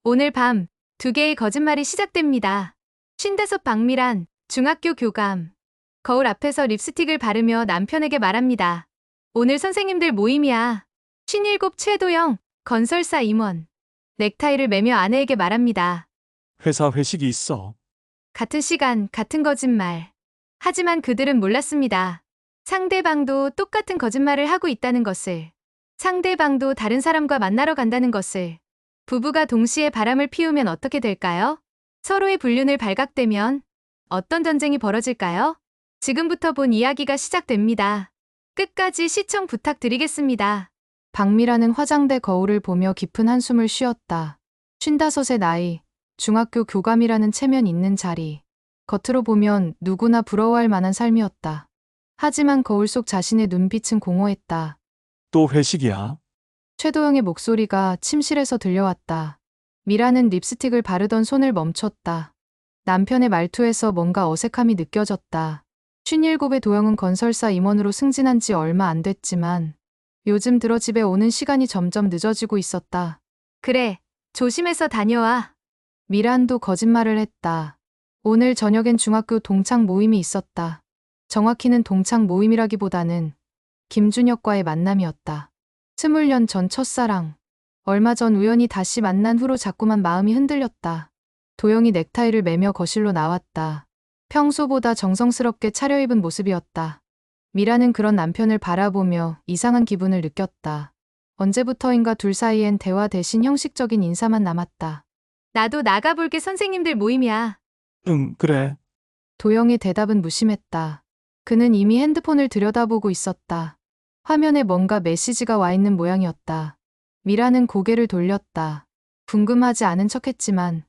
오늘 밤 두 개의 거짓말이 시작됩니다. 55 박미란, 중학교 교감. 거울 앞에서 립스틱을 바르며 남편에게 말합니다. 오늘 선생님들 모임이야. 57 최도영, 건설사 임원. 넥타이를 매며 아내에게 말합니다. 회사 회식이 있어. 같은 시간, 같은 거짓말. 하지만 그들은 몰랐습니다. 상대방도 똑같은 거짓말을 하고 있다는 것을. 상대방도 다른 사람과 만나러 간다는 것을. 부부가 동시에 바람을 피우면 어떻게 될까요? 서로의 불륜을 발각되면 어떤 전쟁이 벌어질까요? 지금부터 본 이야기가 시작됩니다. 끝까지 시청 부탁드리겠습니다. 박미라는 화장대 거울을 보며 깊은 한숨을 쉬었다. 55의 나이, 중학교 교감이라는 체면 있는 자리. 겉으로 보면 누구나 부러워할 만한 삶이었다. 하지만 거울 속 자신의 눈빛은 공허했다. 또 회식이야. 최도영의 목소리가 침실에서 들려왔다. 미라는 립스틱을 바르던 손을 멈췄다. 남편의 말투에서 뭔가 어색함이 느껴졌다. 57의 도영은 건설사 임원으로 승진한 지 얼마 안 됐지만 요즘 들어 집에 오는 시간이 점점 늦어지고 있었다. 그래, 조심해서 다녀와. 미란도 거짓말을 했다. 오늘 저녁엔 중학교 동창 모임이 있었다. 정확히는 동창 모임이라기보다는 김준혁과의 만남이었다. 20년 전 첫사랑. 얼마 전 우연히 다시 만난 후로 자꾸만 마음이 흔들렸다. 도영이 넥타이를 매며 거실로 나왔다. 평소보다 정성스럽게 차려입은 모습이었다. 미라는 그런 남편을 바라보며 이상한 기분을 느꼈다. 언제부터인가 둘 사이엔 대화 대신 형식적인 인사만 남았다. 나도 나가볼게. 선생님들 모임이야. 응, 그래. 도영의 대답은 무심했다. 그는 이미 핸드폰을 들여다보고 있었다. 화면에 뭔가 메시지가 와 있는 모양이었다. 미라는 고개를 돌렸다. 궁금하지 않은 척했지만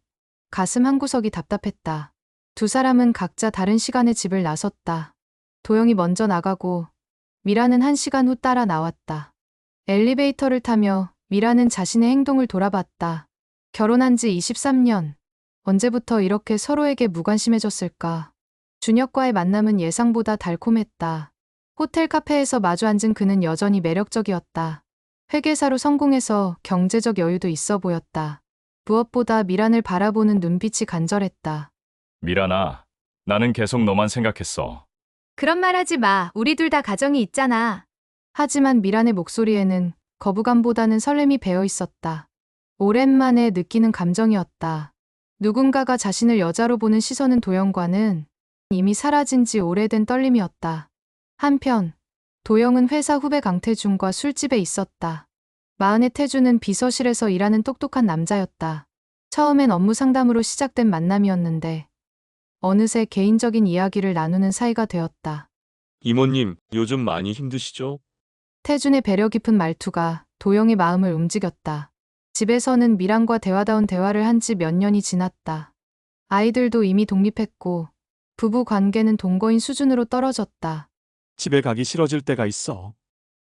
가슴 한구석이 답답했다. 두 사람은 각자 다른 시간에 집을 나섰다. 도영이 먼저 나가고 미라는 1시간 후 따라 나왔다. 엘리베이터를 타며 미라는 자신의 행동을 돌아봤다. 결혼한 지 23년. 언제부터 이렇게 서로에게 무관심해졌을까? 준혁과의 만남은 예상보다 달콤했다. 호텔 카페에서 마주 앉은 그는 여전히 매력적이었다. 회계사로 성공해서 경제적 여유도 있어 보였다. 무엇보다 미란을 바라보는 눈빛이 간절했다. 미란아, 나는 계속 너만 생각했어. 그런 말 하지 마. 우리 둘 다 가정이 있잖아. 하지만 미란의 목소리에는 거부감보다는 설렘이 배어 있었다. 오랜만에 느끼는 감정이었다. 누군가가 자신을 여자로 보는 시선은 도영과는 이미 사라진 지 오래된 떨림이었다. 한편 도영은 회사 후배 강태준과 술집에 있었다. 마흔의 태준은 비서실에서 일하는 똑똑한 남자였다. 처음엔 업무 상담으로 시작된 만남이었는데 어느새 개인적인 이야기를 나누는 사이가 되었다. 이모님, 요즘 많이 힘드시죠? 태준의 배려 깊은 말투가 도영의 마음을 움직였다. 집에서는 미란과 대화다운 대화를 한 지 몇 년이 지났다. 아이들도 이미 독립했고 부부 관계는 동거인 수준으로 떨어졌다. 집에 가기 싫어질 때가 있어.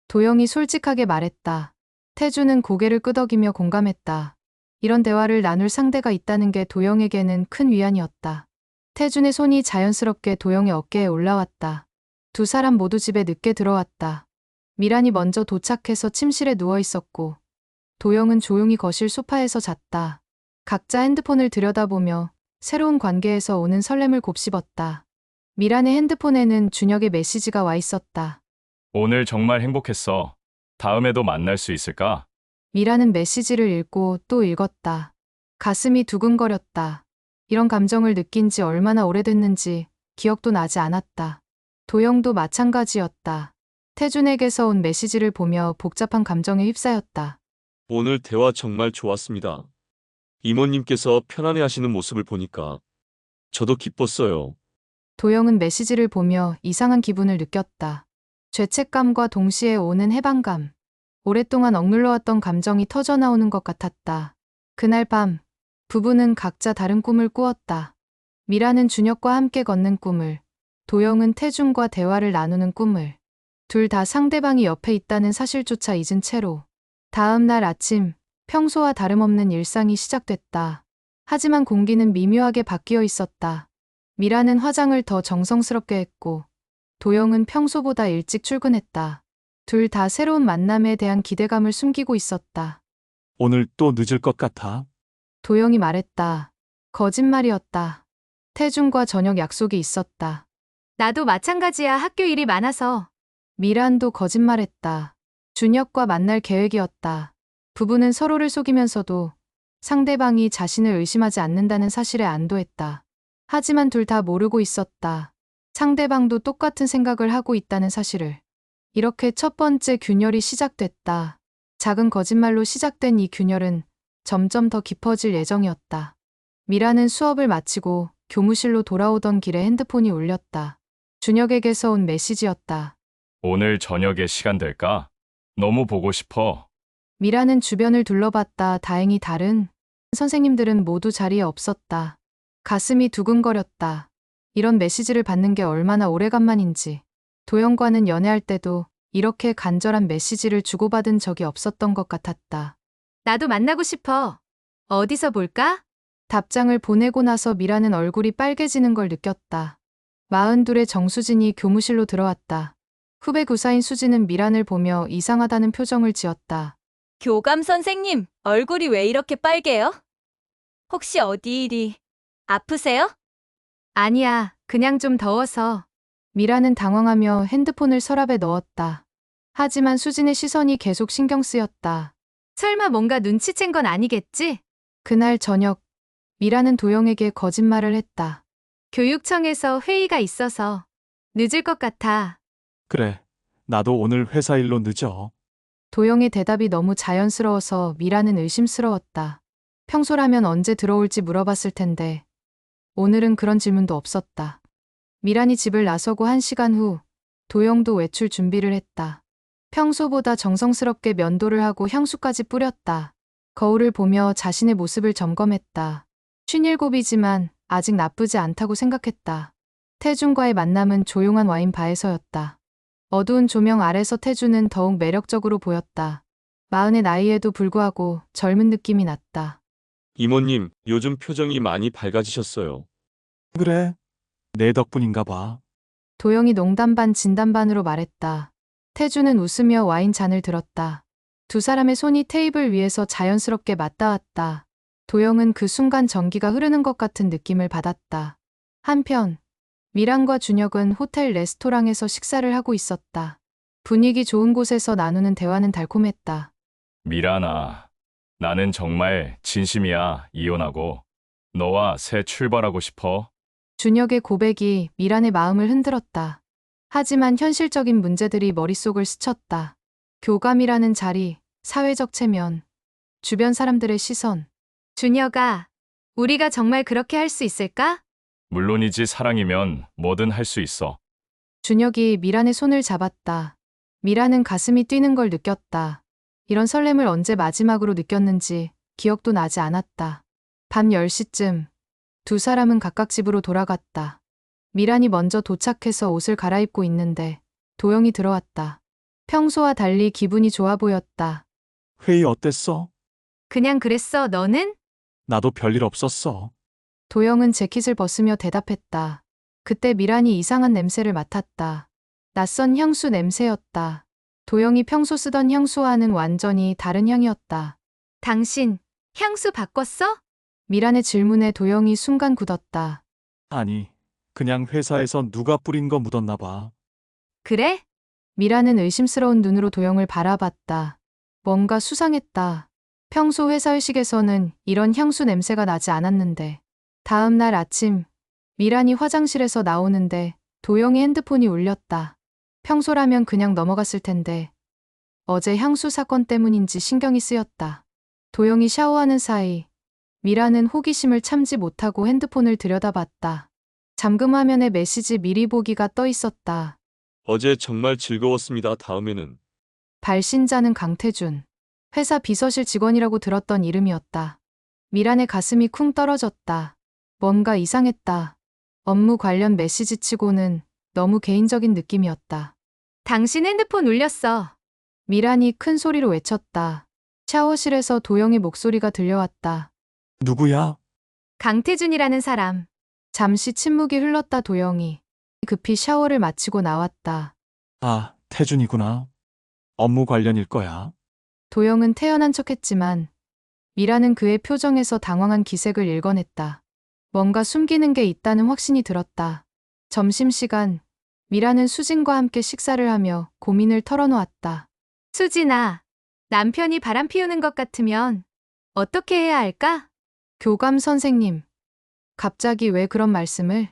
도영이 솔직하게 말했다. 태준은 고개를 끄덕이며 공감했다. 이런 대화를 나눌 상대가 있다는 게 도영에게는 큰 위안이었다. 태준의 손이 자연스럽게 도영의 어깨에 올라왔다. 두 사람 모두 집에 늦게 들어왔다. 미란이 먼저 도착해서 침실에 누워 있었고 도영은 조용히 거실 소파에서 잤다. 각자 핸드폰을 들여다보며 새로운 관계에서 오는 설렘을 곱씹었다. 미란의 핸드폰에는 준혁의 메시지가 와 있었다. 오늘 정말 행복했어. 다음에도 만날 수 있을까? 미라는 메시지를 읽고 또 읽었다. 가슴이 두근거렸다. 이런 감정을 느낀 지 얼마나 오래됐는지 기억도 나지 않았다. 도영도 마찬가지였다. 태준에게서 온 메시지를 보며 복잡한 감정에 휩싸였다. 오늘 대화 정말 좋았습니다. 이모님께서 편안해하시는 모습을 보니까 저도 기뻤어요. 도영은 메시지를 보며 이상한 기분을 느꼈다. 죄책감과 동시에 오는 해방감. 오랫동안 억눌러왔던 감정이 터져나오는 것 같았다. 그날 밤, 부부는 각자 다른 꿈을 꾸었다. 미라는 준혁과 함께 걷는 꿈을, 도영은 태준과 대화를 나누는 꿈을. 둘 다 상대방이 옆에 있다는 사실조차 잊은 채로. 다음 날 아침, 평소와 다름없는 일상이 시작됐다. 하지만 공기는 미묘하게 바뀌어 있었다. 미라는 화장을 더 정성스럽게 했고, 도영은 평소보다 일찍 출근했다. 둘 다 새로운 만남에 대한 기대감을 숨기고 있었다. 오늘 또 늦을 것 같아. 도영이 말했다. 거짓말이었다. 태준과 저녁 약속이 있었다. 나도 마찬가지야. 학교 일이 많아서. 미란도 거짓말했다. 준혁과 만날 계획이었다. 부부는 서로를 속이면서도 상대방이 자신을 의심하지 않는다는 사실에 안도했다. 하지만 둘 다 모르고 있었다. 상대방도 똑같은 생각을 하고 있다는 사실을. 이렇게 첫 번째 균열이 시작됐다. 작은 거짓말로 시작된 이 균열은 점점 더 깊어질 예정이었다. 미라는 수업을 마치고 교무실로 돌아오던 길에 핸드폰이 울렸다. 준혁에게서 온 메시지였다. 오늘 저녁에 시간 될까? 너무 보고 싶어. 미라는 주변을 둘러봤다. 다행히 다른 선생님들은 모두 자리에 없었다. 가슴이 두근거렸다. 이런 메시지를 받는 게 얼마나 오래간만인지. 도영과는 연애할 때도 이렇게 간절한 메시지를 주고받은 적이 없었던 것 같았다. 나도 만나고 싶어. 어디서 볼까? 답장을 보내고 나서 미라는 얼굴이 빨개지는 걸 느꼈다. 42의 정수진이 교무실로 들어왔다. 후배 구사인 수진은 미란을 보며 이상하다는 표정을 지었다. 교감 선생님, 얼굴이 왜 이렇게 빨개요? 혹시 어디 일이 아프세요? 아니야, 그냥 좀 더워서. 미라는 당황하며 핸드폰을 서랍에 넣었다. 하지만 수진의 시선이 계속 신경 쓰였다. 설마 뭔가 눈치챈 건 아니겠지? 그날 저녁, 미라는 도영에게 거짓말을 했다. 교육청에서 회의가 있어서 늦을 것 같아. 그래. 나도 오늘 회사 일로 늦어. 도영의 대답이 너무 자연스러워서 미라는 의심스러웠다. 평소라면 언제 들어올지 물어봤을 텐데 오늘은 그런 질문도 없었다. 미란이 집을 나서고 1시간 후 도영도 외출 준비를 했다. 평소보다 정성스럽게 면도를 하고 향수까지 뿌렸다. 거울을 보며 자신의 모습을 점검했다. 57이지만 아직 나쁘지 않다고 생각했다. 태준과의 만남은 조용한 와인바에서였다. 어두운 조명 아래서 태준은 더욱 매력적으로 보였다. 40의 나이에도 불구하고 젊은 느낌이 났다. 이모님, 요즘 표정이 많이 밝아지셨어요. 그래. 내 덕분인가 봐. 도영이 농담 반 진담 반으로 말했다. 태준은 웃으며 와인 잔을 들었다. 두 사람의 손이 테이블 위에서 자연스럽게 맞닿았다. 도영은 그 순간 전기가 흐르는 것 같은 느낌을 받았다. 한편 미란과 준혁은 호텔 레스토랑에서 식사를 하고 있었다. 분위기 좋은 곳에서 나누는 대화는 달콤했다. 미란아, 나는 정말 진심이야. 이혼하고 너와 새 출발하고 싶어. 준혁의 고백이 미란의 마음을 흔들었다. 하지만 현실적인 문제들이 머릿속을 스쳤다. 교감이라는 자리, 사회적 체면, 주변 사람들의 시선. 준혁아, 우리가 정말 그렇게 할 수 있을까? 물론이지. 사랑이면 뭐든 할 수 있어. 준혁이 미란의 손을 잡았다. 미란은 가슴이 뛰는 걸 느꼈다. 이런 설렘을 언제 마지막으로 느꼈는지 기억도 나지 않았다. 밤 10시쯤 두 사람은 각각 집으로 돌아갔다. 미란이 먼저 도착해서 옷을 갈아입고 있는데 도영이 들어왔다. 평소와 달리 기분이 좋아 보였다. 회의 어땠어? 그냥 그랬어, 너는? 나도 별일 없었어. 도영은 재킷을 벗으며 대답했다. 그때 미란이 이상한 냄새를 맡았다. 낯선 향수 냄새였다. 도영이 평소 쓰던 향수와는 완전히 다른 향이었다. 당신, 향수 바꿨어? 미란의 질문에 도영이 순간 굳었다. 아니, 그냥 회사에서 누가 뿌린 거 묻었나 봐. 그래? 미란은 의심스러운 눈으로 도영을 바라봤다. 뭔가 수상했다. 평소 회사 회식에서는 이런 향수 냄새가 나지 않았는데. 다음 날 아침, 미란이 화장실에서 나오는데 도영의 핸드폰이 울렸다. 평소라면 그냥 넘어갔을 텐데 어제 향수 사건 때문인지 신경이 쓰였다. 도영이 샤워하는 사이 미란은 호기심을 참지 못하고 핸드폰을 들여다봤다. 잠금 화면에 메시지 미리 보기가 떠 있었다. 어제 정말 즐거웠습니다. 다음에는. 발신자는 강태준. 회사 비서실 직원이라고 들었던 이름이었다. 미란의 가슴이 쿵 떨어졌다. 뭔가 이상했다. 업무 관련 메시지치고는 너무 개인적인 느낌이었다. 당신 핸드폰 울렸어. 미란이 큰 소리로 외쳤다. 샤워실에서 도영의 목소리가 들려왔다. 누구야? 강태준이라는 사람. 잠시 침묵이 흘렀다. 도영이 급히 샤워를 마치고 나왔다. 아, 태준이구나. 업무 관련일 거야. 도영은 태연한 척했지만 미라는 그의 표정에서 당황한 기색을 읽어냈다. 뭔가 숨기는 게 있다는 확신이 들었다. 점심시간, 미라는 수진과 함께 식사를 하며 고민을 털어놓았다. 수진아, 남편이 바람 피우는 것 같으면 어떻게 해야 할까? 교감 선생님, 갑자기 왜 그런 말씀을?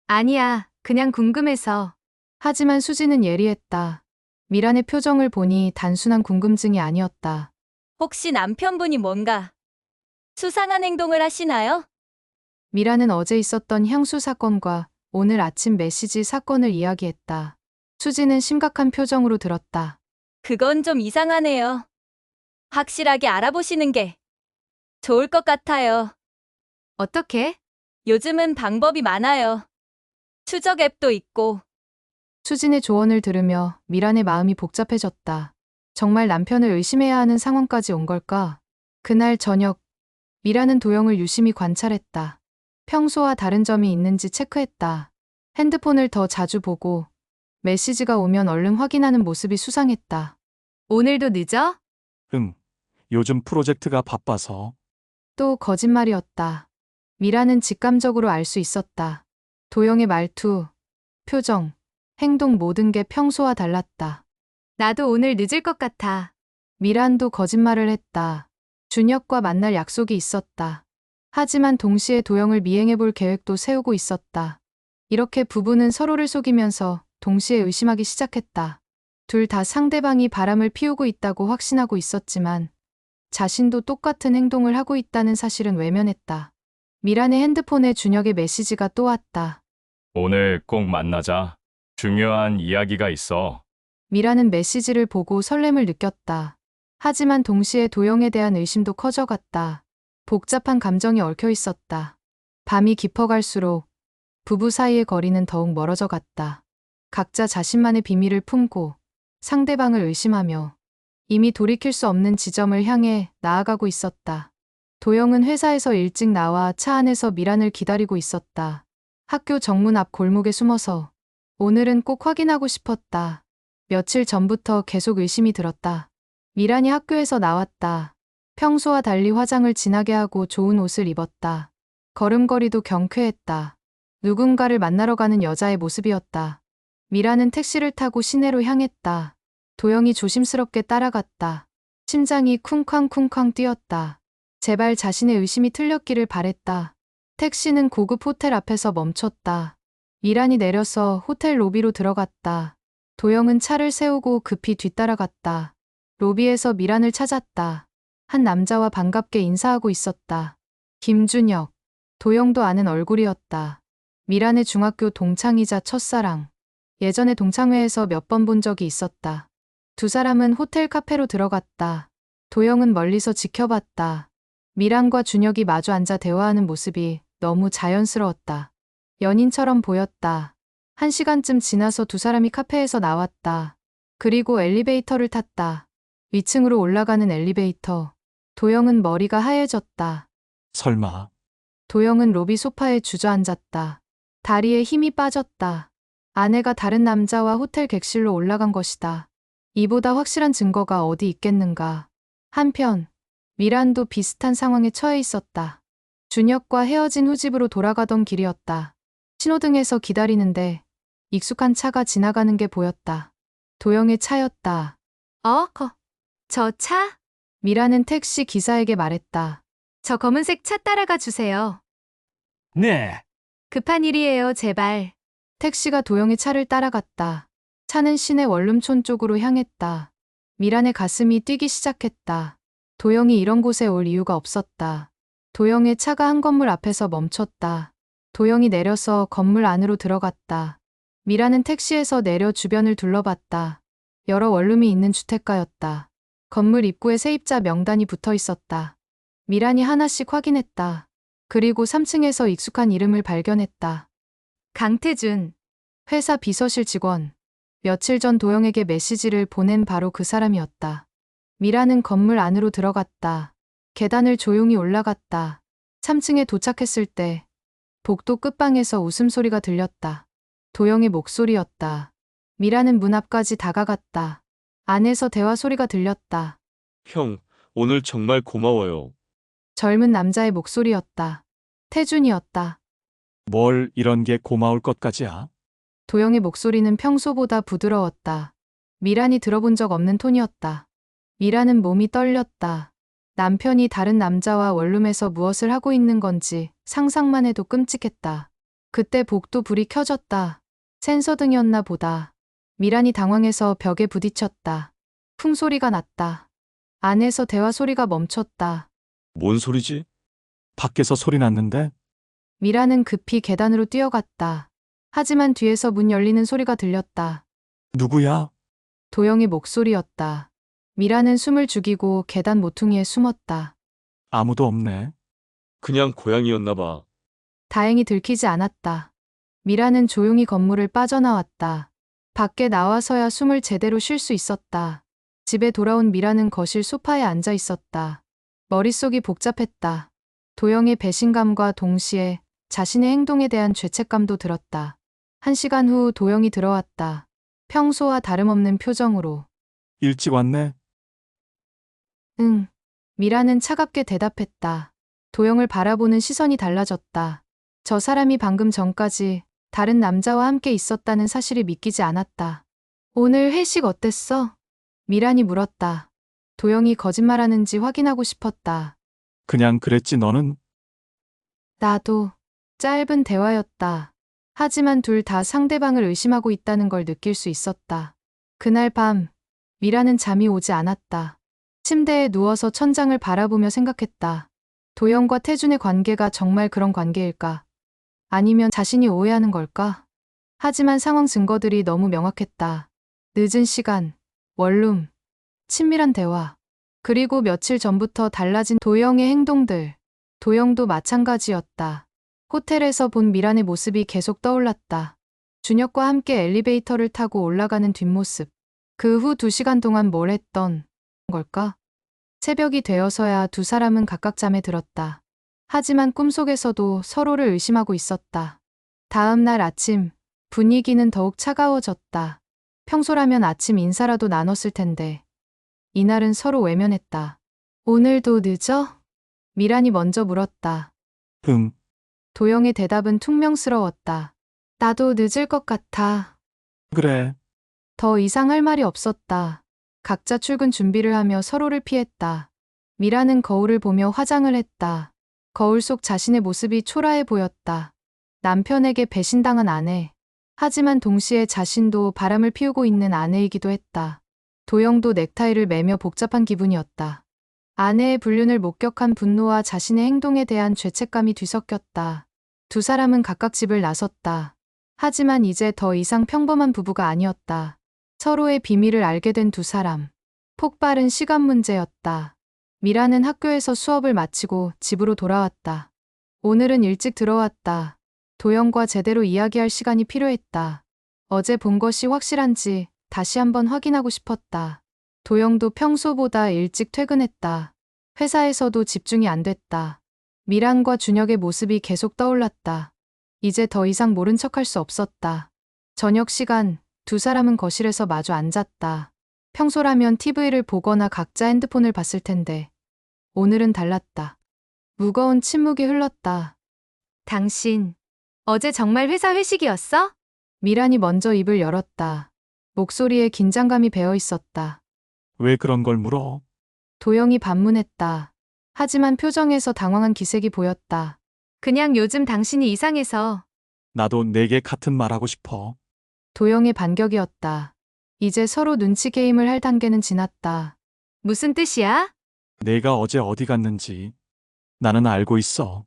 아니야, 그냥 궁금해서. 하지만 수진은 예리했다. 미란의 표정을 보니 단순한 궁금증이 아니었다. 혹시 남편분이 뭔가 수상한 행동을 하시나요? 미라는 어제 있었던 향수 사건과 오늘 아침 메시지 사건을 이야기했다. 수진은 심각한 표정으로 들었다. 그건 좀 이상하네요. 확실하게 알아보시는 게 좋을 것 같아요. 어떻게? 요즘은 방법이 많아요. 추적 앱도 있고. 수진의 조언을 들으며 미란의 마음이 복잡해졌다. 정말 남편을 의심해야 하는 상황까지 온 걸까? 그날 저녁, 미란은 도영을 유심히 관찰했다. 평소와 다른 점이 있는지 체크했다. 핸드폰을 더 자주 보고 메시지가 오면 얼른 확인하는 모습이 수상했다. 오늘도 늦어? 응. 요즘 프로젝트가 바빠서. 또 거짓말이었다. 미라는 직감적으로 알 수 있었다. 도영의 말투, 표정, 행동 모든 게 평소와 달랐다. 나도 오늘 늦을 것 같아. 미란도 거짓말을 했다. 준혁과 만날 약속이 있었다. 하지만 동시에 도영을 미행해 볼 계획도 세우고 있었다. 이렇게 부부는 서로를 속이면서 동시에 의심하기 시작했다. 둘 다 상대방이 바람을 피우고 있다고 확신하고 있었지만 자신도 똑같은 행동을 하고 있다는 사실은 외면했다. 미란의 핸드폰에 준혁의 메시지가 또 왔다. 오늘 꼭 만나자. 중요한 이야기가 있어. 미라는 메시지를 보고 설렘을 느꼈다. 하지만 동시에 도영에 대한 의심도 커져갔다. 복잡한 감정이 얽혀 있었다. 밤이 깊어갈수록 부부 사이의 거리는 더욱 멀어져 갔다. 각자 자신만의 비밀을 품고 상대방을 의심하며 이미 돌이킬 수 없는 지점을 향해 나아가고 있었다. 도영은 회사에서 일찍 나와 차 안에서 미란을 기다리고 있었다. 학교 정문 앞 골목에 숨어서 오늘은 꼭 확인하고 싶었다. 며칠 전부터 계속 의심이 들었다. 미란이 학교에서 나왔다. 평소와 달리 화장을 진하게 하고 좋은 옷을 입었다. 걸음걸이도 경쾌했다. 누군가를 만나러 가는 여자의 모습이었다. 미란은 택시를 타고 시내로 향했다. 도영이 조심스럽게 따라갔다. 심장이 쿵쾅쿵쾅 뛰었다. 제발 자신의 의심이 틀렸기를 바랬다. 택시는 고급 호텔 앞에서 멈췄다. 미란이 내려서 호텔 로비로 들어갔다. 도영은 차를 세우고 급히 뒤따라갔다. 로비에서 미란을 찾았다. 한 남자와 반갑게 인사하고 있었다. 김준혁. 도영도 아는 얼굴이었다. 미란의 중학교 동창이자 첫사랑. 예전에 동창회에서 몇 번 본 적이 있었다. 두 사람은 호텔 카페로 들어갔다. 도영은 멀리서 지켜봤다. 미란과 준혁이 마주 앉아 대화하는 모습이 너무 자연스러웠다. 연인처럼 보였다. 1시간쯤 지나서 두 사람이 카페에서 나왔다. 그리고 엘리베이터를 탔다. 위층으로 올라가는 엘리베이터. 도영은 머리가 하얘졌다. 설마. 도영은 로비 소파에 주저앉았다. 다리에 힘이 빠졌다. 아내가 다른 남자와 호텔 객실로 올라간 것이다. 이보다 확실한 증거가 어디 있겠는가. 한편 미란도 비슷한 상황에 처해 있었다. 준혁과 헤어진 후 집으로 돌아가던 길이었다. 신호등에서 기다리는데 익숙한 차가 지나가는 게 보였다. 도영의 차였다. 저 차? 미란은 택시 기사에게 말했다. 저 검은색 차 따라가 주세요. 네. 급한 일이에요, 제발. 택시가 도영의 차를 따라갔다. 차는 시내 원룸촌 쪽으로 향했다. 미란의 가슴이 뛰기 시작했다. 도영이 이런 곳에 올 이유가 없었다. 도영의 차가 한 건물 앞에서 멈췄다. 도영이 내려서 건물 안으로 들어갔다. 미란은 택시에서 내려 주변을 둘러봤다. 여러 원룸이 있는 주택가였다. 건물 입구에 세입자 명단이 붙어 있었다. 미란이 하나씩 확인했다. 그리고 3층에서 익숙한 이름을 발견했다. 강태준, 회사 비서실 직원. 며칠 전 도영에게 메시지를 보낸 바로 그 사람이었다. 미란은 건물 안으로 들어갔다. 계단을 조용히 올라갔다. 3층에 도착했을 때 복도 끝방에서 웃음소리가 들렸다. 도영의 목소리였다. 미란은 문 앞까지 다가갔다. 안에서 대화 소리가 들렸다. 형, 오늘 정말 고마워요. 젊은 남자의 목소리였다. 태준이었다. 뭘 이런 게 고마울 것까지야. 도영의 목소리는 평소보다 부드러웠다. 미란이 들어본 적 없는 톤이었다. 미란은 몸이 떨렸다. 남편이 다른 남자와 원룸에서 무엇을 하고 있는 건지 상상만 해도 끔찍했다. 그때 복도 불이 켜졌다. 센서등이었나 보다. 미란이 당황해서 벽에 부딪혔다. 쿵 소리가 났다. 안에서 대화 소리가 멈췄다. 뭔 소리지? 밖에서 소리 났는데 미란은 급히 계단으로 뛰어갔다. 하지만 뒤에서 문 열리는 소리가 들렸다. 누구야? 도영의 목소리였다. 미란은 숨을 죽이고 계단 모퉁이에 숨었다. 아무도 없네. 그냥 고양이였나 봐. 다행히 들키지 않았다. 미란은 조용히 건물을 빠져나왔다. 밖에 나와서야 숨을 제대로 쉴 수 있었다. 집에 돌아온 미란은 거실 소파에 앉아 있었다. 머릿속이 복잡했다. 도영의 배신감과 동시에 자신의 행동에 대한 죄책감도 들었다. 1시간 후 도영이 들어왔다. 평소와 다름없는 표정으로. 일찍 왔네. 응. 미라는 차갑게 대답했다. 도영을 바라보는 시선이 달라졌다. 저 사람이 방금 전까지 다른 남자와 함께 있었다는 사실이 믿기지 않았다. 오늘 회식 어땠어? 미란이 물었다. 도영이 거짓말하는지 확인하고 싶었다. 그냥 그랬지 너는? 나도. 짧은 대화였다. 하지만 둘 다 상대방을 의심하고 있다는 걸 느낄 수 있었다. 그날 밤, 미라는 잠이 오지 않았다. 침대에 누워서 천장을 바라보며 생각했다. 도영과 태준의 관계가 정말 그런 관계일까? 아니면 자신이 오해하는 걸까? 하지만 상황 증거들이 너무 명확했다. 늦은 시간, 원룸, 친밀한 대화, 그리고 며칠 전부터 달라진 도영의 행동들. 도영도 마찬가지였다. 호텔에서 본 미란의 모습이 계속 떠올랐다. 준혁과 함께 엘리베이터를 타고 올라가는 뒷모습. 그 후 2시간 동안 뭘 했던 걸까? 새벽이 되어서야 두 사람은 각각 잠에 들었다. 하지만 꿈속에서도 서로를 의심하고 있었다. 다음 날 아침, 분위기는 더욱 차가워졌다. 평소라면 아침 인사라도 나눴을 텐데. 이날은 서로 외면했다. 오늘도 늦어? 미란이 먼저 물었다. 응. 도영의 대답은 퉁명스러웠다. 나도 늦을 것 같아. 그래. 더 이상 할 말이 없었다. 각자 출근 준비를 하며 서로를 피했다. 미라는 거울을 보며 화장을 했다. 거울 속 자신의 모습이 초라해 보였다. 남편에게 배신당한 아내. 하지만 동시에 자신도 바람을 피우고 있는 아내이기도 했다. 도영도 넥타이를 매며 복잡한 기분이었다. 아내의 불륜을 목격한 분노와 자신의 행동에 대한 죄책감이 뒤섞였다. 두 사람은 각각 집을 나섰다. 하지만 이제 더 이상 평범한 부부가 아니었다. 서로의 비밀을 알게 된 두 사람. 폭발은 시간 문제였다. 미라는 학교에서 수업을 마치고 집으로 돌아왔다. 오늘은 일찍 들어왔다. 도영과 제대로 이야기할 시간이 필요했다. 어제 본 것이 확실한지 다시 한번 확인하고 싶었다. 도영도 평소보다 일찍 퇴근했다. 회사에서도 집중이 안 됐다. 미란과 준혁의 모습이 계속 떠올랐다. 이제 더 이상 모른 척할 수 없었다. 저녁 시간, 두 사람은 거실에서 마주 앉았다. 평소라면 TV를 보거나 각자 핸드폰을 봤을 텐데 오늘은 달랐다. 무거운 침묵이 흘렀다. 당신, 어제 정말 회사 회식이었어? 미란이 먼저 입을 열었다. 목소리에 긴장감이 배어 있었다. 왜 그런 걸 물어? 도영이 반문했다. 하지만 표정에서 당황한 기색이 보였다. 그냥 요즘 당신이 이상해서. 나도 내게 같은 말 하고 싶어. 도영의 반격이었다. 이제 서로 눈치 게임을 할 단계는 지났다. 무슨 뜻이야? 내가 어제 어디 갔는지 나는 알고 있어.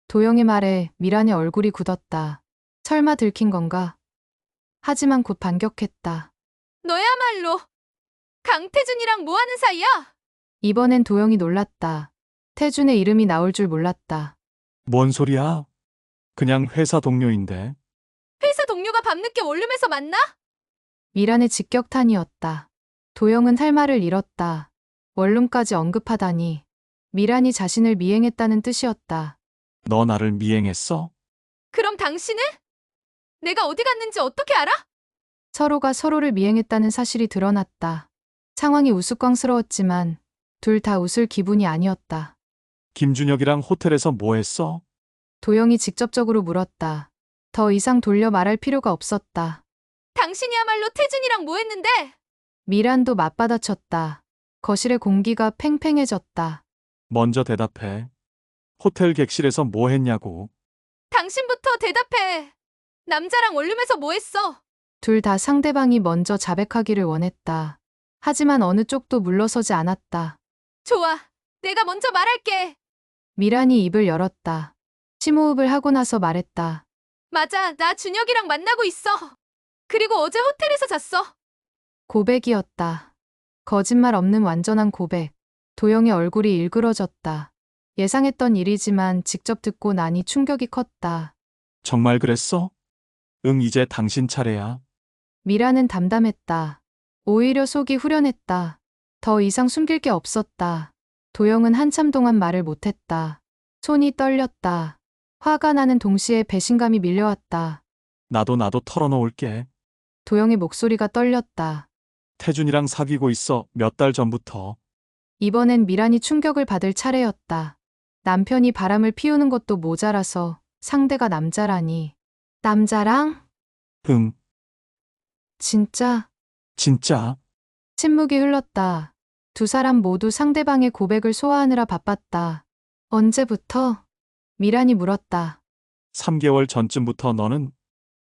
도영의 말에 미란의 얼굴이 굳었다. 설마 들킨 건가? 하지만 곧 반격했다. 너야말로 강태준이랑 뭐 하는 사이야? 이번엔 도영이 놀랐다. 태준의 이름이 나올 줄 몰랐다. 뭔 소리야? 그냥 회사 동료인데. 회사 동료가 밤늦게 원룸에서 만나? 미란의 직격탄이었다. 도영은 할 말을 잃었다. 원룸까지 언급하다니. 미란이 자신을 미행했다는 뜻이었다. 너 나를 미행했어? 그럼 당신은? 내가 어디 갔는지 어떻게 알아? 서로가 서로를 미행했다는 사실이 드러났다. 상황이 우스꽝스러웠지만 둘 다 웃을 기분이 아니었다. 김준혁이랑 호텔에서 뭐 했어? 도영이 직접적으로 물었다. 더 이상 돌려 말할 필요가 없었다. 당신이야말로 태준이랑 뭐 했는데? 미란도 맞받아쳤다. 거실의 공기가 팽팽해졌다. 먼저 대답해. 호텔 객실에서 뭐 했냐고. 당신부터 대답해. 남자랑 원룸에서 뭐 했어? 둘 다 상대방이 먼저 자백하기를 원했다. 하지만 어느 쪽도 물러서지 않았다. 좋아. 내가 먼저 말할게. 미란이 입을 열었다. 심호흡을 하고 나서 말했다. 맞아. 나 준혁이랑 만나고 있어. 그리고 어제 호텔에서 잤어. 고백이었다. 거짓말 없는 완전한 고백. 도영의 얼굴이 일그러졌다. 예상했던 일이지만 직접 듣고 나니 충격이 컸다. 정말 그랬어? 응, 이제 당신 차례야. 미라는 담담했다. 오히려 속이 후련했다. 더 이상 숨길 게 없었다. 도영은 한참 동안 말을 못했다. 손이 떨렸다. 화가 나는 동시에 배신감이 밀려왔다. 나도 털어놓을게. 도영의 목소리가 떨렸다. 태준이랑 사귀고 있어, 몇 달 전부터. 이번엔 미란이 충격을 받을 차례였다. 남편이 바람을 피우는 것도 모자라서 상대가 남자라니. 남자랑? 응, 진짜? 진짜. 침묵이 흘렀다. 두 사람 모두 상대방의 고백을 소화하느라 바빴다. 언제부터? 미란이 물었다. 3개월 전쯤부터 너는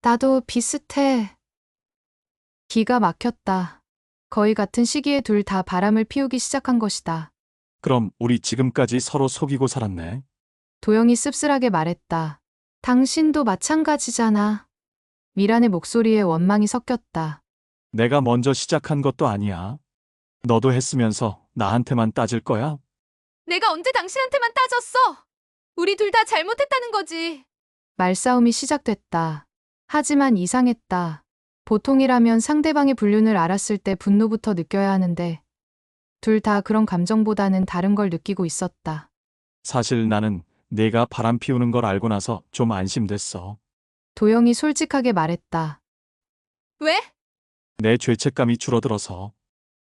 나도 비슷해. 기가 막혔다. 거의 같은 시기에 둘 다 바람을 피우기 시작한 것이다. 그럼 우리 지금까지 서로 속이고 살았네. 도영이 씁쓸하게 말했다. 당신도 마찬가지잖아. 미란의 목소리에 원망이 섞였다. 내가 먼저 시작한 것도 아니야. 너도 했으면서 나한테만 따질 거야? 내가 언제 당신한테만 따졌어? 우리 둘 다 잘못했다는 거지. 말싸움이 시작됐다. 하지만 이상했다. 보통이라면 상대방의 불륜을 알았을 때 분노부터 느껴야 하는데 둘 다 그런 감정보다는 다른 걸 느끼고 있었다. 사실 나는 내가 바람 피우는 걸 알고 나서 좀 안심됐어. 도영이 솔직하게 말했다. 왜? 내 죄책감이 줄어들어서.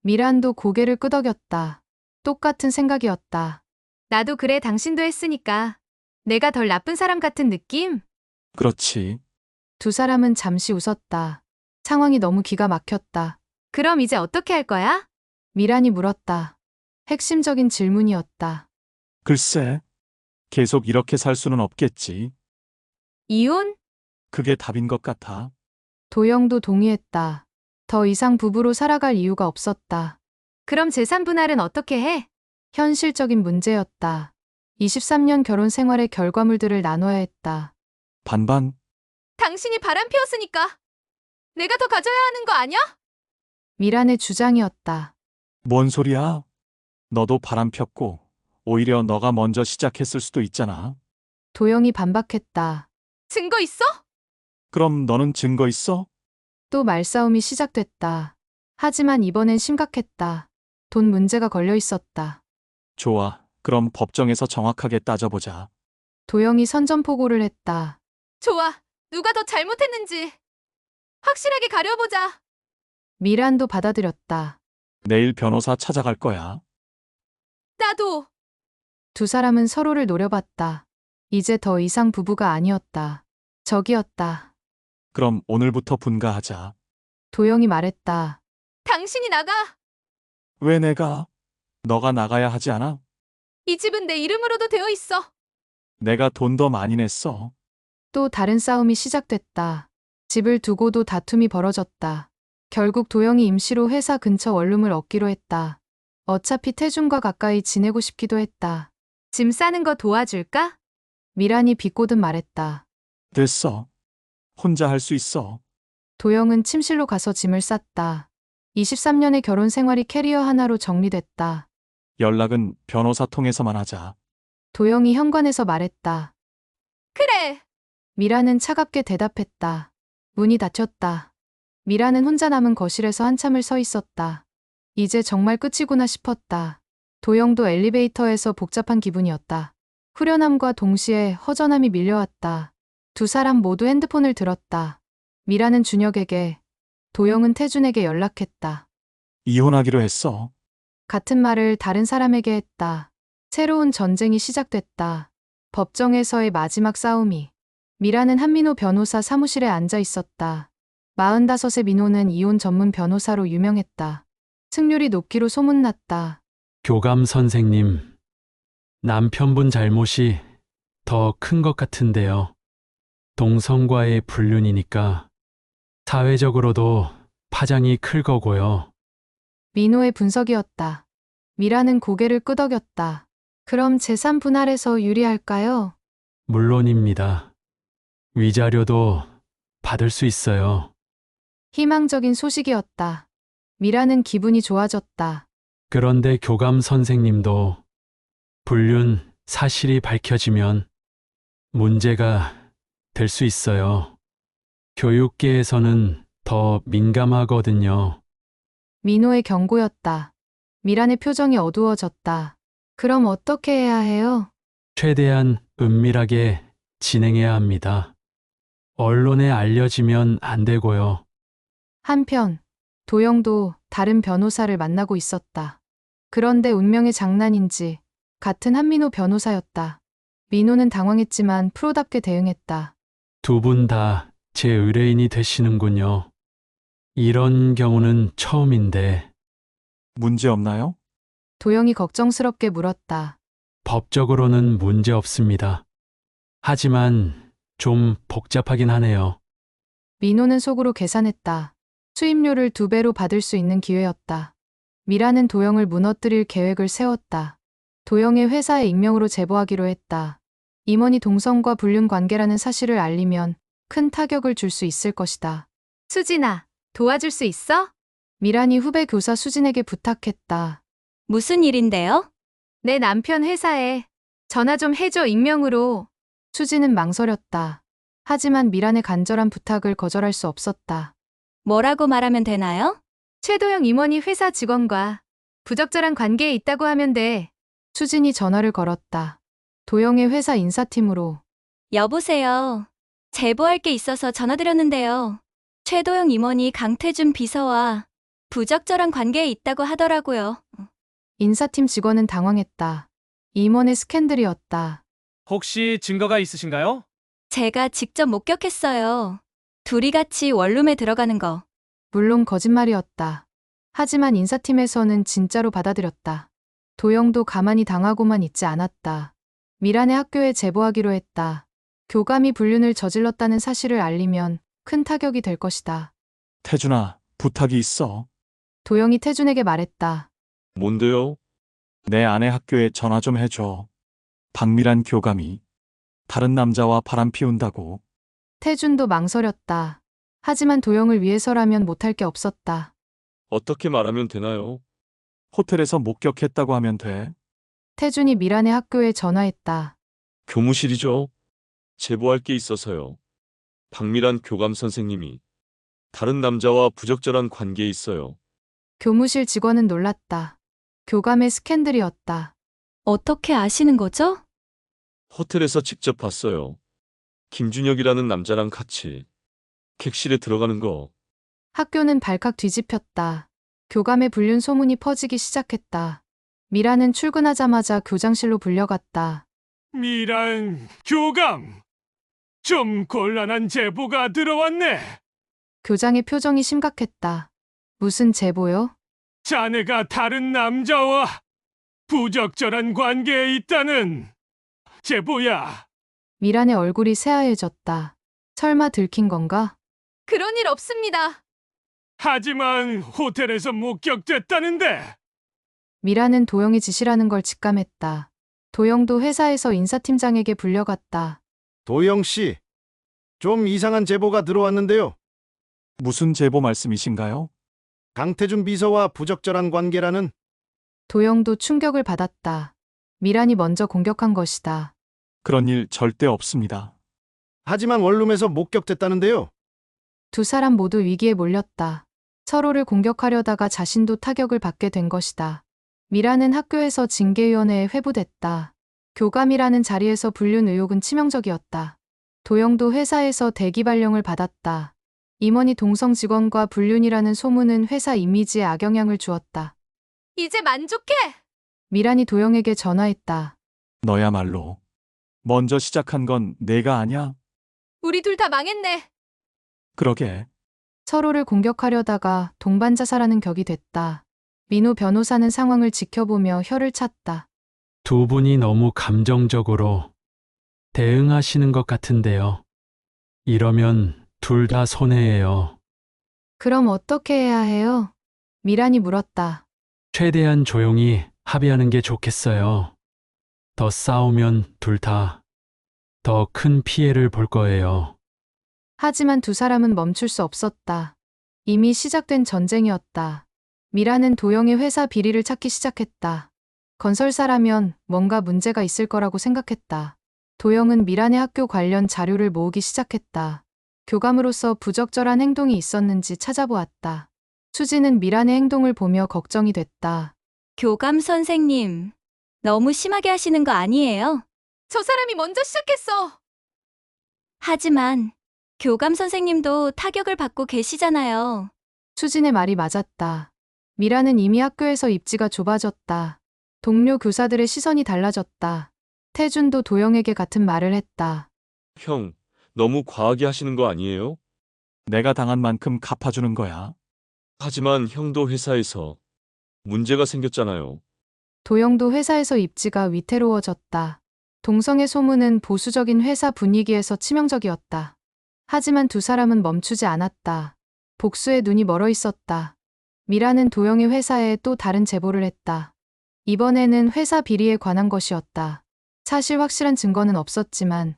미란도 고개를 끄덕였다. 똑같은 생각이었다. 나도 그래 당신도 했으니까. 내가 덜 나쁜 사람 같은 느낌? 그렇지. 두 사람은 잠시 웃었다. 상황이 너무 기가 막혔다. 그럼 이제 어떻게 할 거야? 미란이 물었다. 핵심적인 질문이었다. 글쎄, 계속 이렇게 살 수는 없겠지. 이혼? 그게 답인 것 같아. 도영도 동의했다. 더 이상 부부로 살아갈 이유가 없었다. 그럼 재산 분할은 어떻게 해? 현실적인 문제였다. 23년 결혼 생활의 결과물들을 나눠야 했다. 반반? 당신이 바람 피웠으니까 내가 더 가져야 하는 거 아니야? 미란의 주장이었다. 뭔 소리야? 너도 바람 폈고, 오히려 너가 먼저 시작했을 수도 있잖아. 도영이 반박했다. 증거 있어? 그럼 너는 증거 있어? 또 말싸움이 시작됐다. 하지만 이번엔 심각했다. 돈 문제가 걸려 있었다. 좋아. 그럼 법정에서 정확하게 따져보자. 도영이 선전포고를 했다. 좋아. 누가 더 잘못했는지 확실하게 가려보자. 미란도 받아들였다. 내일 변호사 찾아갈 거야. 나도. 두 사람은 서로를 노려봤다. 이제 더 이상 부부가 아니었다. 적이었다. 그럼 오늘부터 분가하자. 도영이 말했다. 당신이 나가. 왜 내가? 너가 나가야 하지 않아? 이 집은 내 이름으로도 되어 있어. 내가 돈 더 많이 냈어. 또 다른 싸움이 시작됐다. 집을 두고도 다툼이 벌어졌다. 결국 도영이 임시로 회사 근처 원룸을 얻기로 했다. 어차피 태준과 가까이 지내고 싶기도 했다. 짐 싸는 거 도와줄까? 미란이 비꼬듯 말했다. 됐어. 혼자 할 수 있어. 도영은 침실로 가서 짐을 쌌다. 23년의 결혼 생활이 캐리어 하나로 정리됐다. 연락은 변호사 통해서만 하자. 도영이 현관에서 말했다. 그래. 미라는 차갑게 대답했다. 문이 닫혔다. 미라는 혼자 남은 거실에서 한참을 서 있었다. 이제 정말 끝이구나 싶었다. 도영도 엘리베이터에서 복잡한 기분이었다. 후련함과 동시에 허전함이 밀려왔다. 두 사람 모두 핸드폰을 들었다. 미라는 준혁에게, 도영은 태준에게 연락했다. 이혼하기로 했어. 같은 말을 다른 사람에게 했다. 새로운 전쟁이 시작됐다. 법정에서의 마지막 싸움이. 미라는 한민호 변호사 사무실에 앉아 있었다. 45세 민호는 이혼 전문 변호사로 유명했다. 승률이 높기로 소문났다. 교감 선생님, 남편분 잘못이 더 큰 것 같은데요. 동성과의 불륜이니까 사회적으로도 파장이 클 거고요. 민호의 분석이었다. 미라는 고개를 끄덕였다. 그럼 재산 분할에서 유리할까요? 물론입니다. 위자료도 받을 수 있어요. 희망적인 소식이었다. 미라는 기분이 좋아졌다. 그런데 교감 선생님도 불륜 사실이 밝혀지면 문제가 될 수 있어요. 교육계에서는 더 민감하거든요. 민호의 경고였다. 미란의 표정이 어두워졌다. 그럼 어떻게 해야 해요? 최대한 은밀하게 진행해야 합니다. 언론에 알려지면 안 되고요. 한편, 도영도 다른 변호사를 만나고 있었다. 그런데 운명의 장난인지 같은 한민호 변호사였다. 민호는 당황했지만 프로답게 대응했다. 두 분 다 제 의뢰인이 되시는군요. 이런 경우는 처음인데 문제 없나요? 도영이 걱정스럽게 물었다. 법적으로는 문제 없습니다. 하지만 좀 복잡하긴 하네요. 민호는 속으로 계산했다. 수임료를 2배로 받을 수 있는 기회였다. 미라는 도영을 무너뜨릴 계획을 세웠다. 도영의 회사에 익명으로 제보하기로 했다. 임원이 동성과 불륜 관계라는 사실을 알리면 큰 타격을 줄 수 있을 것이다. 수진아, 도와줄 수 있어? 미란이 후배 교사 수진에게 부탁했다. 무슨 일인데요? 내 남편 회사에 전화 좀 해줘, 익명으로. 수진은 망설였다. 하지만 미란의 간절한 부탁을 거절할 수 없었다. 뭐라고 말하면 되나요? 최도영 임원이 회사 직원과 부적절한 관계에 있다고 하면 돼. 수진이 전화를 걸었다. 도영의 회사 인사팀으로. 여보세요. 제보할 게 있어서 전화드렸는데요. 최도영 임원이 강태준 비서와 부적절한 관계에 있다고 하더라고요. 인사팀 직원은 당황했다. 임원의 스캔들이었다. 혹시 증거가 있으신가요? 제가 직접 목격했어요. 둘이 같이 원룸에 들어가는 거. 물론 거짓말이었다. 하지만 인사팀에서는 진짜로 받아들였다. 도영도 가만히 당하고만 있지 않았다. 미란의 학교에 제보하기로 했다. 교감이 불륜을 저질렀다는 사실을 알리면 큰 타격이 될 것이다. 태준아, 부탁이 있어. 도영이 태준에게 말했다. 뭔데요? 내 아내 학교에 전화 좀 해줘. 박미란 교감이 다른 남자와 바람 피운다고. 태준도 망설였다. 하지만 도영을 위해서라면 못할 게 없었다. 어떻게 말하면 되나요? 호텔에서 목격했다고 하면 돼. 태준이 미란의 학교에 전화했다. 교무실이죠. 제보할 게 있어서요. 박미란 교감 선생님이 다른 남자와 부적절한 관계에 있어요. 교무실 직원은 놀랐다. 교감의 스캔들이었다. 어떻게 아시는 거죠? 호텔에서 직접 봤어요. 김준혁이라는 남자랑 같이 객실에 들어가는 거. 학교는 발칵 뒤집혔다. 교감의 불륜 소문이 퍼지기 시작했다. 미라는 출근하자마자 교장실로 불려갔다. 미란 교감! 좀 곤란한 제보가 들어왔네. 교장의 표정이 심각했다. 무슨 제보요? 자네가 다른 남자와 부적절한 관계에 있다는 제보야. 미란의 얼굴이 새하얘졌다. 설마 들킨 건가? 그런 일 없습니다. 하지만 호텔에서 목격됐다는데. 미라는 도영이 지시라는 걸 직감했다. 도영도 회사에서 인사팀장에게 불려갔다. 도영 씨, 좀 이상한 제보가 들어왔는데요. 무슨 제보 말씀이신가요? 강태준 비서와 부적절한 관계라는. 도영도 충격을 받았다. 미란이 먼저 공격한 것이다. 그런 일 절대 없습니다. 하지만 원룸에서 목격됐다는데요. 두 사람 모두 위기에 몰렸다. 서로를 공격하려다가 자신도 타격을 받게 된 것이다. 미라는 학교에서 징계위원회에 회부됐다. 교감이라는 자리에서 불륜 의혹은 치명적이었다. 도영도 회사에서 대기 발령을 받았다. 임원이 동성 직원과 불륜이라는 소문은 회사 이미지에 악영향을 주었다. 이제 만족해. 미란이 도영에게 전화했다. 너야말로. 먼저 시작한 건 내가 아냐? 우리 둘 다 망했네. 그러게. 서로를 공격하려다가 동반자살하는 격이 됐다. 민호 변호사는 상황을 지켜보며 혀를 찼다. 두 분이 너무 감정적으로 대응하시는 것 같은데요. 이러면 둘 다 손해예요. 그럼 어떻게 해야 해요? 미란이 물었다. 최대한 조용히 합의하는 게 좋겠어요. 더 싸우면 둘 다 더 큰 피해를 볼 거예요. 하지만 두 사람은 멈출 수 없었다. 이미 시작된 전쟁이었다. 미라는 도영의 회사 비리를 찾기 시작했다. 건설사라면 뭔가 문제가 있을 거라고 생각했다. 도영은 미란의 학교 관련 자료를 모으기 시작했다. 교감으로서 부적절한 행동이 있었는지 찾아보았다. 수지는 미란의 행동을 보며 걱정이 됐다. 교감 선생님, 너무 심하게 하시는 거 아니에요? 저 사람이 먼저 시작했어. 하지만 교감 선생님도 타격을 받고 계시잖아요. 수진의 말이 맞았다. 미라는 이미 학교에서 입지가 좁아졌다. 동료 교사들의 시선이 달라졌다. 태준도 도영에게 같은 말을 했다. 형, 너무 과하게 하시는 거 아니에요? 내가 당한 만큼 갚아주는 거야. 하지만 형도 회사에서 문제가 생겼잖아요. 도영도 회사에서 입지가 위태로워졌다. 동성의 소문은 보수적인 회사 분위기에서 치명적이었다. 하지만 두 사람은 멈추지 않았다. 복수에 눈이 멀어 있었다. 미라는 도영의 회사에 또 다른 제보를 했다. 이번에는 회사 비리에 관한 것이었다. 사실 확실한 증거는 없었지만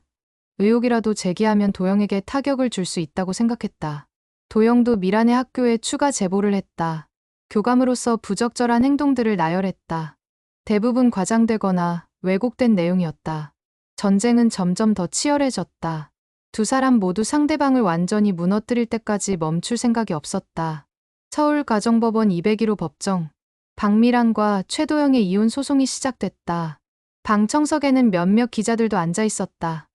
의혹이라도 제기하면 도영에게 타격을 줄 수 있다고 생각했다. 도영도 미란의 학교에 추가 제보를 했다. 교감으로서 부적절한 행동들을 나열했다. 대부분 과장되거나 왜곡된 내용이었다. 전쟁은 점점 더 치열해졌다. 두 사람 모두 상대방을 완전히 무너뜨릴 때까지 멈출 생각이 없었다. 서울가정법원 201호 법정. 박미란과 최도영의 이혼 소송이 시작됐다. 방청석에는 몇몇 기자들도 앉아 있었다.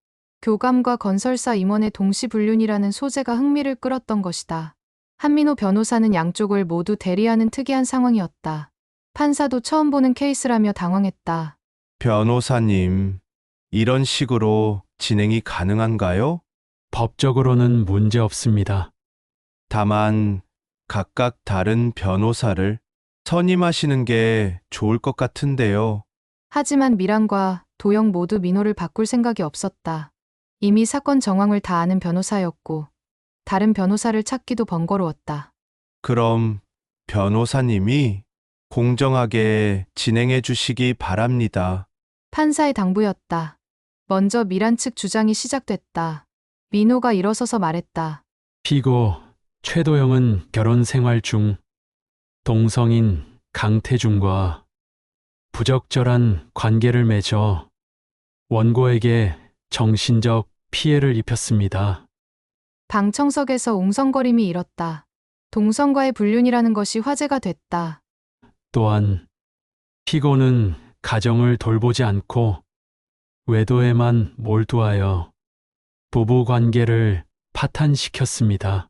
교감과 건설사 임원의 동시불륜이라는 소재가 흥미를 끌었던 것이다. 한민호 변호사는 양쪽을 모두 대리하는 특이한 상황이었다. 판사도 처음 보는 케이스라며 당황했다. 변호사님, 이런 식으로 진행이 가능한가요? 법적으로는 문제 없습니다. 다만 각각 다른 변호사를 선임하시는 게 좋을 것 같은데요. 하지만 미란과 도영 모두 민호를 바꿀 생각이 없었다. 이미 사건 정황을 다 아는 변호사였고 다른 변호사를 찾기도 번거로웠다. 그럼 변호사님이 공정하게 진행해 주시기 바랍니다. 판사의 당부였다. 먼저 미란 측 주장이 시작됐다. 민호가 일어서서 말했다. 피고 최도영은 결혼 생활 중 동성인 강태중과 부적절한 관계를 맺어 원고에게 정신적 피해를 입혔습니다. 방청석에서 웅성거림이 일었다. 동성과의 불륜이라는 것이 화제가 됐다. 또한 피고는 가정을 돌보지 않고 외도에만 몰두하여 부부 관계를 파탄시켰습니다.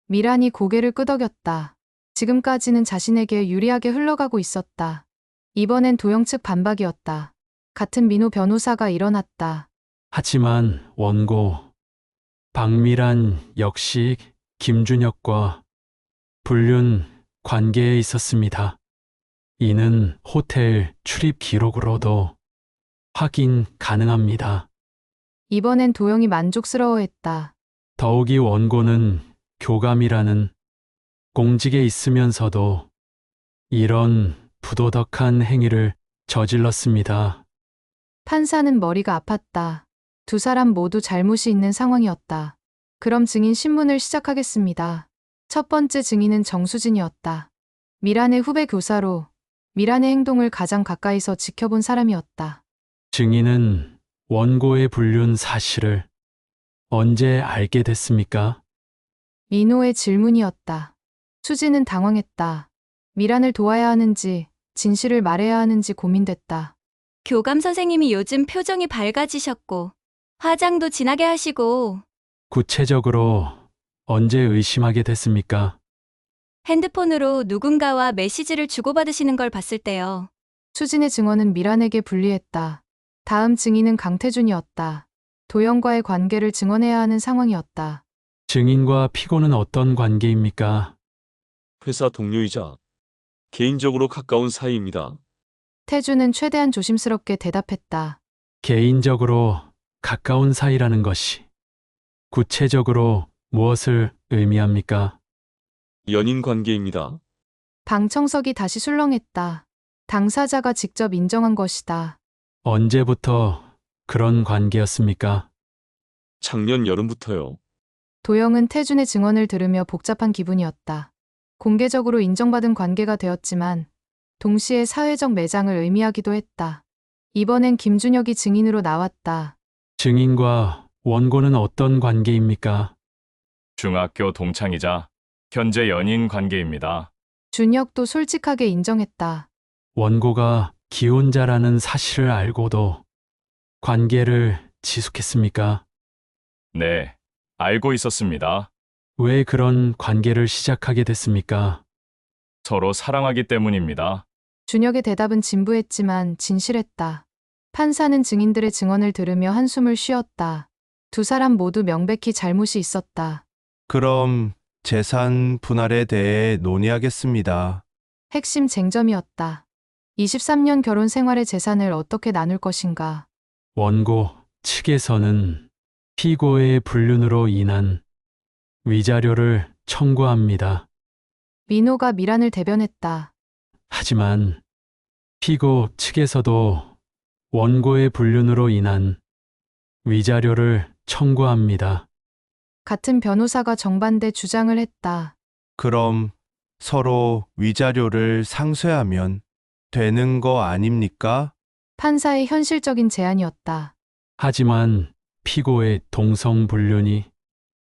미란이 고개를 끄덕였다. 지금까지는 자신에게 유리하게 흘러가고 있었다. 이번엔 도영 측 반박이었다. 같은 민호 변호사가 일어났다. 하지만 원고 박미란 역시 김준혁과 불륜 관계에 있었습니다. 이는 호텔 출입 기록으로도 확인 가능합니다. 이번엔 도영이 만족스러워했다. 더욱이 원고는 교감이라는 공직에 있으면서도 이런 부도덕한 행위를 저질렀습니다. 판사는 머리가 아팠다. 두 사람 모두 잘못이 있는 상황이었다. 그럼 증인 신문을 시작하겠습니다. 첫 번째 증인은 정수진이었다. 미란의 후배 교사로 미란의 행동을 가장 가까이서 지켜본 사람이었다. 증인은 원고의 불륜 사실을 언제 알게 됐습니까? 민호의 질문이었다. 수지는 당황했다. 미란을 도와야 하는지 진실을 말해야 하는지 고민됐다. 교감 선생님이 요즘 표정이 밝아지셨고 화장도 진하게 하시고 구체적으로 언제 의심하게 됐습니까? 핸드폰으로 누군가와 메시지를 주고받으시는 걸 봤을 때요. 수진의 증언은 미란에게 불리했다. 다음 증인은 강태준이었다. 도영과의 관계를 증언해야 하는 상황이었다. 증인과 피고는 어떤 관계입니까? 회사 동료이자 개인적으로 가까운 사이입니다. 태준은 최대한 조심스럽게 대답했다. 개인적으로 가까운 사이라는 것이 구체적으로 무엇을 의미합니까? 연인 관계입니다. 방청석이 다시 술렁했다. 당사자가 직접 인정한 것이다. 언제부터 그런 관계였습니까? 작년 여름부터요. 도영은 태준의 증언을 들으며 복잡한 기분이었다. 공개적으로 인정받은 관계가 되었지만 동시에 사회적 매장을 의미하기도 했다. 이번엔 김준혁이 증인으로 나왔다. 증인과 원고는 어떤 관계입니까? 중학교 동창이자 현재 연인 관계입니다. 준혁도 솔직하게 인정했다. 원고가 기혼자라는 사실을 알고도 관계를 지속했습니까? 네, 알고 있었습니다. 왜 그런 관계를 시작하게 됐습니까? 서로 사랑하기 때문입니다. 준혁의 대답은 진부했지만 진실했다. 판사는 증인들의 증언을 들으며 한숨을 쉬었다. 두 사람 모두 명백히 잘못이 있었다. 그럼 재산 분할에 대해 논의하겠습니다. 핵심 쟁점이었다. 23년 결혼 생활의 재산을 어떻게 나눌 것인가. 원고 측에서는 피고의 불륜으로 인한 위자료를 청구합니다. 민호가 미란을 대변했다. 하지만 피고 측에서도 원고의 불륜으로 인한 위자료를 청구합니다. 같은 변호사가 정반대 주장을 했다. 그럼 서로 위자료를 상쇄하면 되는 거 아닙니까? 판사의 현실적인 제안이었다. 하지만 피고의 동성 불륜이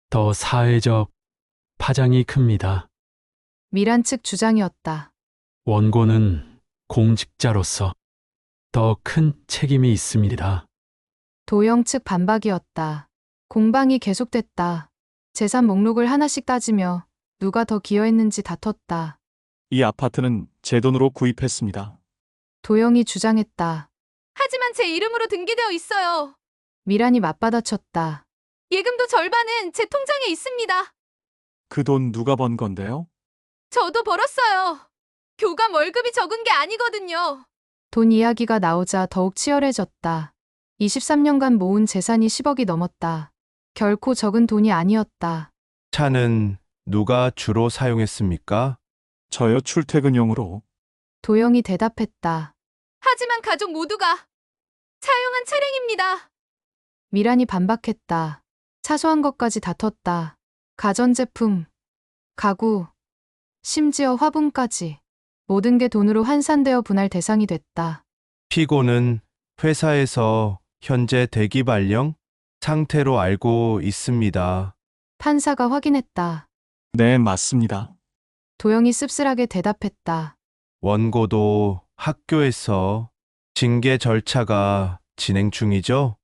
더 사회적 파장이 큽니다. 미란 측 주장이었다. 원고는 공직자로서 더 큰 책임이 있습니다. 도영 측 반박이었다. 공방이 계속됐다. 재산 목록을 하나씩 따지며 누가 더 기여했는지 다퉜다. 이 아파트는 제 돈으로 구입했습니다. 도영이 주장했다. 하지만 제 이름으로 등기되어 있어요. 미란이 맞받아쳤다. 예금도 절반은 제 통장에 있습니다. 그 돈 누가 번 건데요? 저도 벌었어요. 교감 월급이 적은 게 아니거든요. 돈 이야기가 나오자 더욱 치열해졌다. 23년간 모은 재산이 10억이 넘었다. 결코 적은 돈이 아니었다. 차는 누가 주로 사용했습니까? 저요, 출퇴근용으로. 도영이 대답했다. 하지만 가족 모두가 사용한 차량입니다. 미란이 반박했다. 사소한 것까지 다퉜다. 가전제품, 가구, 심지어 화분까지. 모든 게 돈으로 환산되어 분할 대상이 됐다. 피고는 회사에서 현재 대기 발령 상태로 알고 있습니다. 판사가 확인했다. 네, 맞습니다. 도영이 씁쓸하게 대답했다. 원고도 학교에서 징계 절차가 진행 중이죠?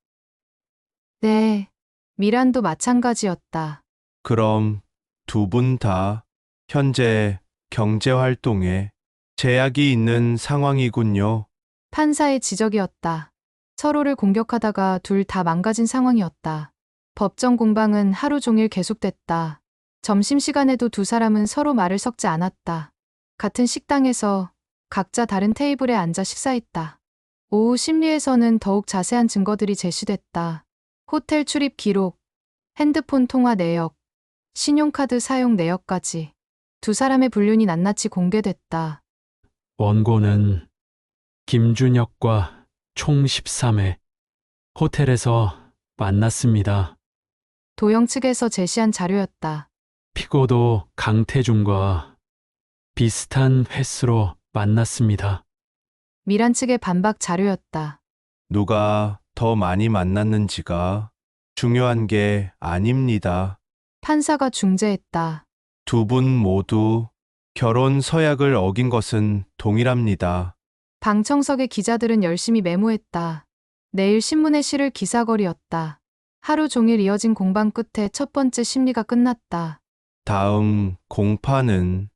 네. 미란도 마찬가지였다. 그럼 두 분 다 현재 경제활동에 제약이 있는 상황이군요. 판사의 지적이었다. 서로를 공격하다가 둘 다 망가진 상황이었다. 법정 공방은 하루 종일 계속됐다. 점심시간에도 두 사람은 서로 말을 섞지 않았다. 같은 식당에서 각자 다른 테이블에 앉아 식사했다. 오후 심리에서는 더욱 자세한 증거들이 제시됐다. 호텔 출입 기록, 핸드폰 통화 내역, 신용카드 사용 내역까지. 두 사람의 불륜이 낱낱이 공개됐다. 원고는 김준혁과 총 13회 호텔에서 만났습니다. 도영 측에서 제시한 자료였다. 피고도 강태준과 비슷한 횟수로 만났습니다. 미란 측의 반박 자료였다. 누가 더 많이 만났는지가 중요한 게 아닙니다. 판사가 중재했다. 두 분 모두 결혼 서약을 어긴 것은 동일합니다. 방청석의 기자들은 열심히 메모했다. 내일 신문에 실을 기사거리였다. 하루 종일 이어진 공방 끝에 첫 번째 심리가 끝났다. 다음 공판은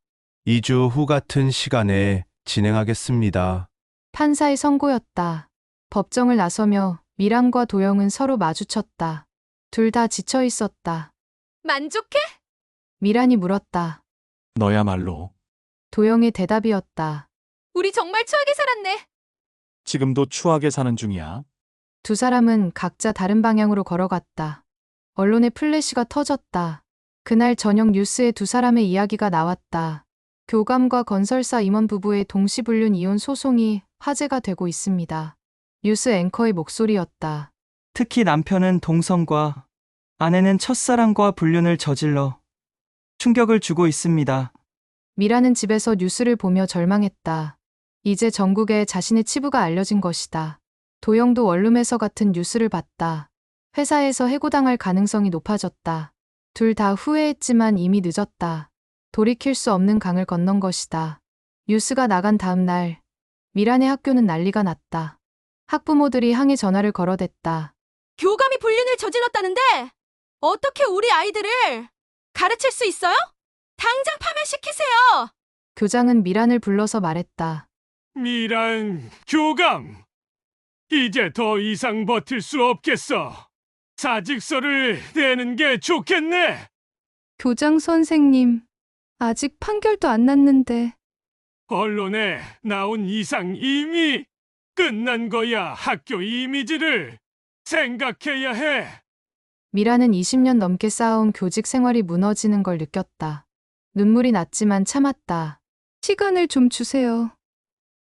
2주 후 같은 시간에 진행하겠습니다. 판사의 선고였다. 법정을 나서며 미란과 도영은 서로 마주쳤다. 둘 다 지쳐 있었다. 만족해? 미란이 물었다. 너야말로. 도영의 대답이었다. 우리 정말 추하게 살았네. 지금도 추하게 사는 중이야. 두 사람은 각자 다른 방향으로 걸어갔다. 언론의 플래시가 터졌다. 그날 저녁 뉴스에 두 사람의 이야기가 나왔다. 교감과 건설사 임원 부부의 동시불륜 이혼 소송이 화제가 되고 있습니다. 뉴스 앵커의 목소리였다. 특히 남편은 동성과 아내는 첫사랑과 불륜을 저질러 충격을 주고 있습니다. 미라는 집에서 뉴스를 보며 절망했다. 이제 전국에 자신의 치부가 알려진 것이다. 도영도 원룸에서 같은 뉴스를 봤다. 회사에서 해고당할 가능성이 높아졌다. 둘 다 후회했지만 이미 늦었다. 돌이킬 수 없는 강을 건넌 것이다. 뉴스가 나간 다음 날, 미란의 학교는 난리가 났다. 학부모들이 항의 전화를 걸어댔다. 교감이 불륜을 저질렀다는데 어떻게 우리 아이들을 가르칠 수 있어요? 당장 파면시키세요. 교장은 미란을 불러서 말했다. 미란, 교감. 이제 더 이상 버틸 수 없겠어. 사직서를 내는 게 좋겠네. 교장 선생님, 아직 판결도 안 났는데. 언론에 나온 이상 이미 끝난 거야. 학교 이미지를 생각해야 해. 미라는 20년 넘게 쌓아온 교직 생활이 무너지는 걸 느꼈다. 눈물이 났지만 참았다. 시간을 좀 주세요.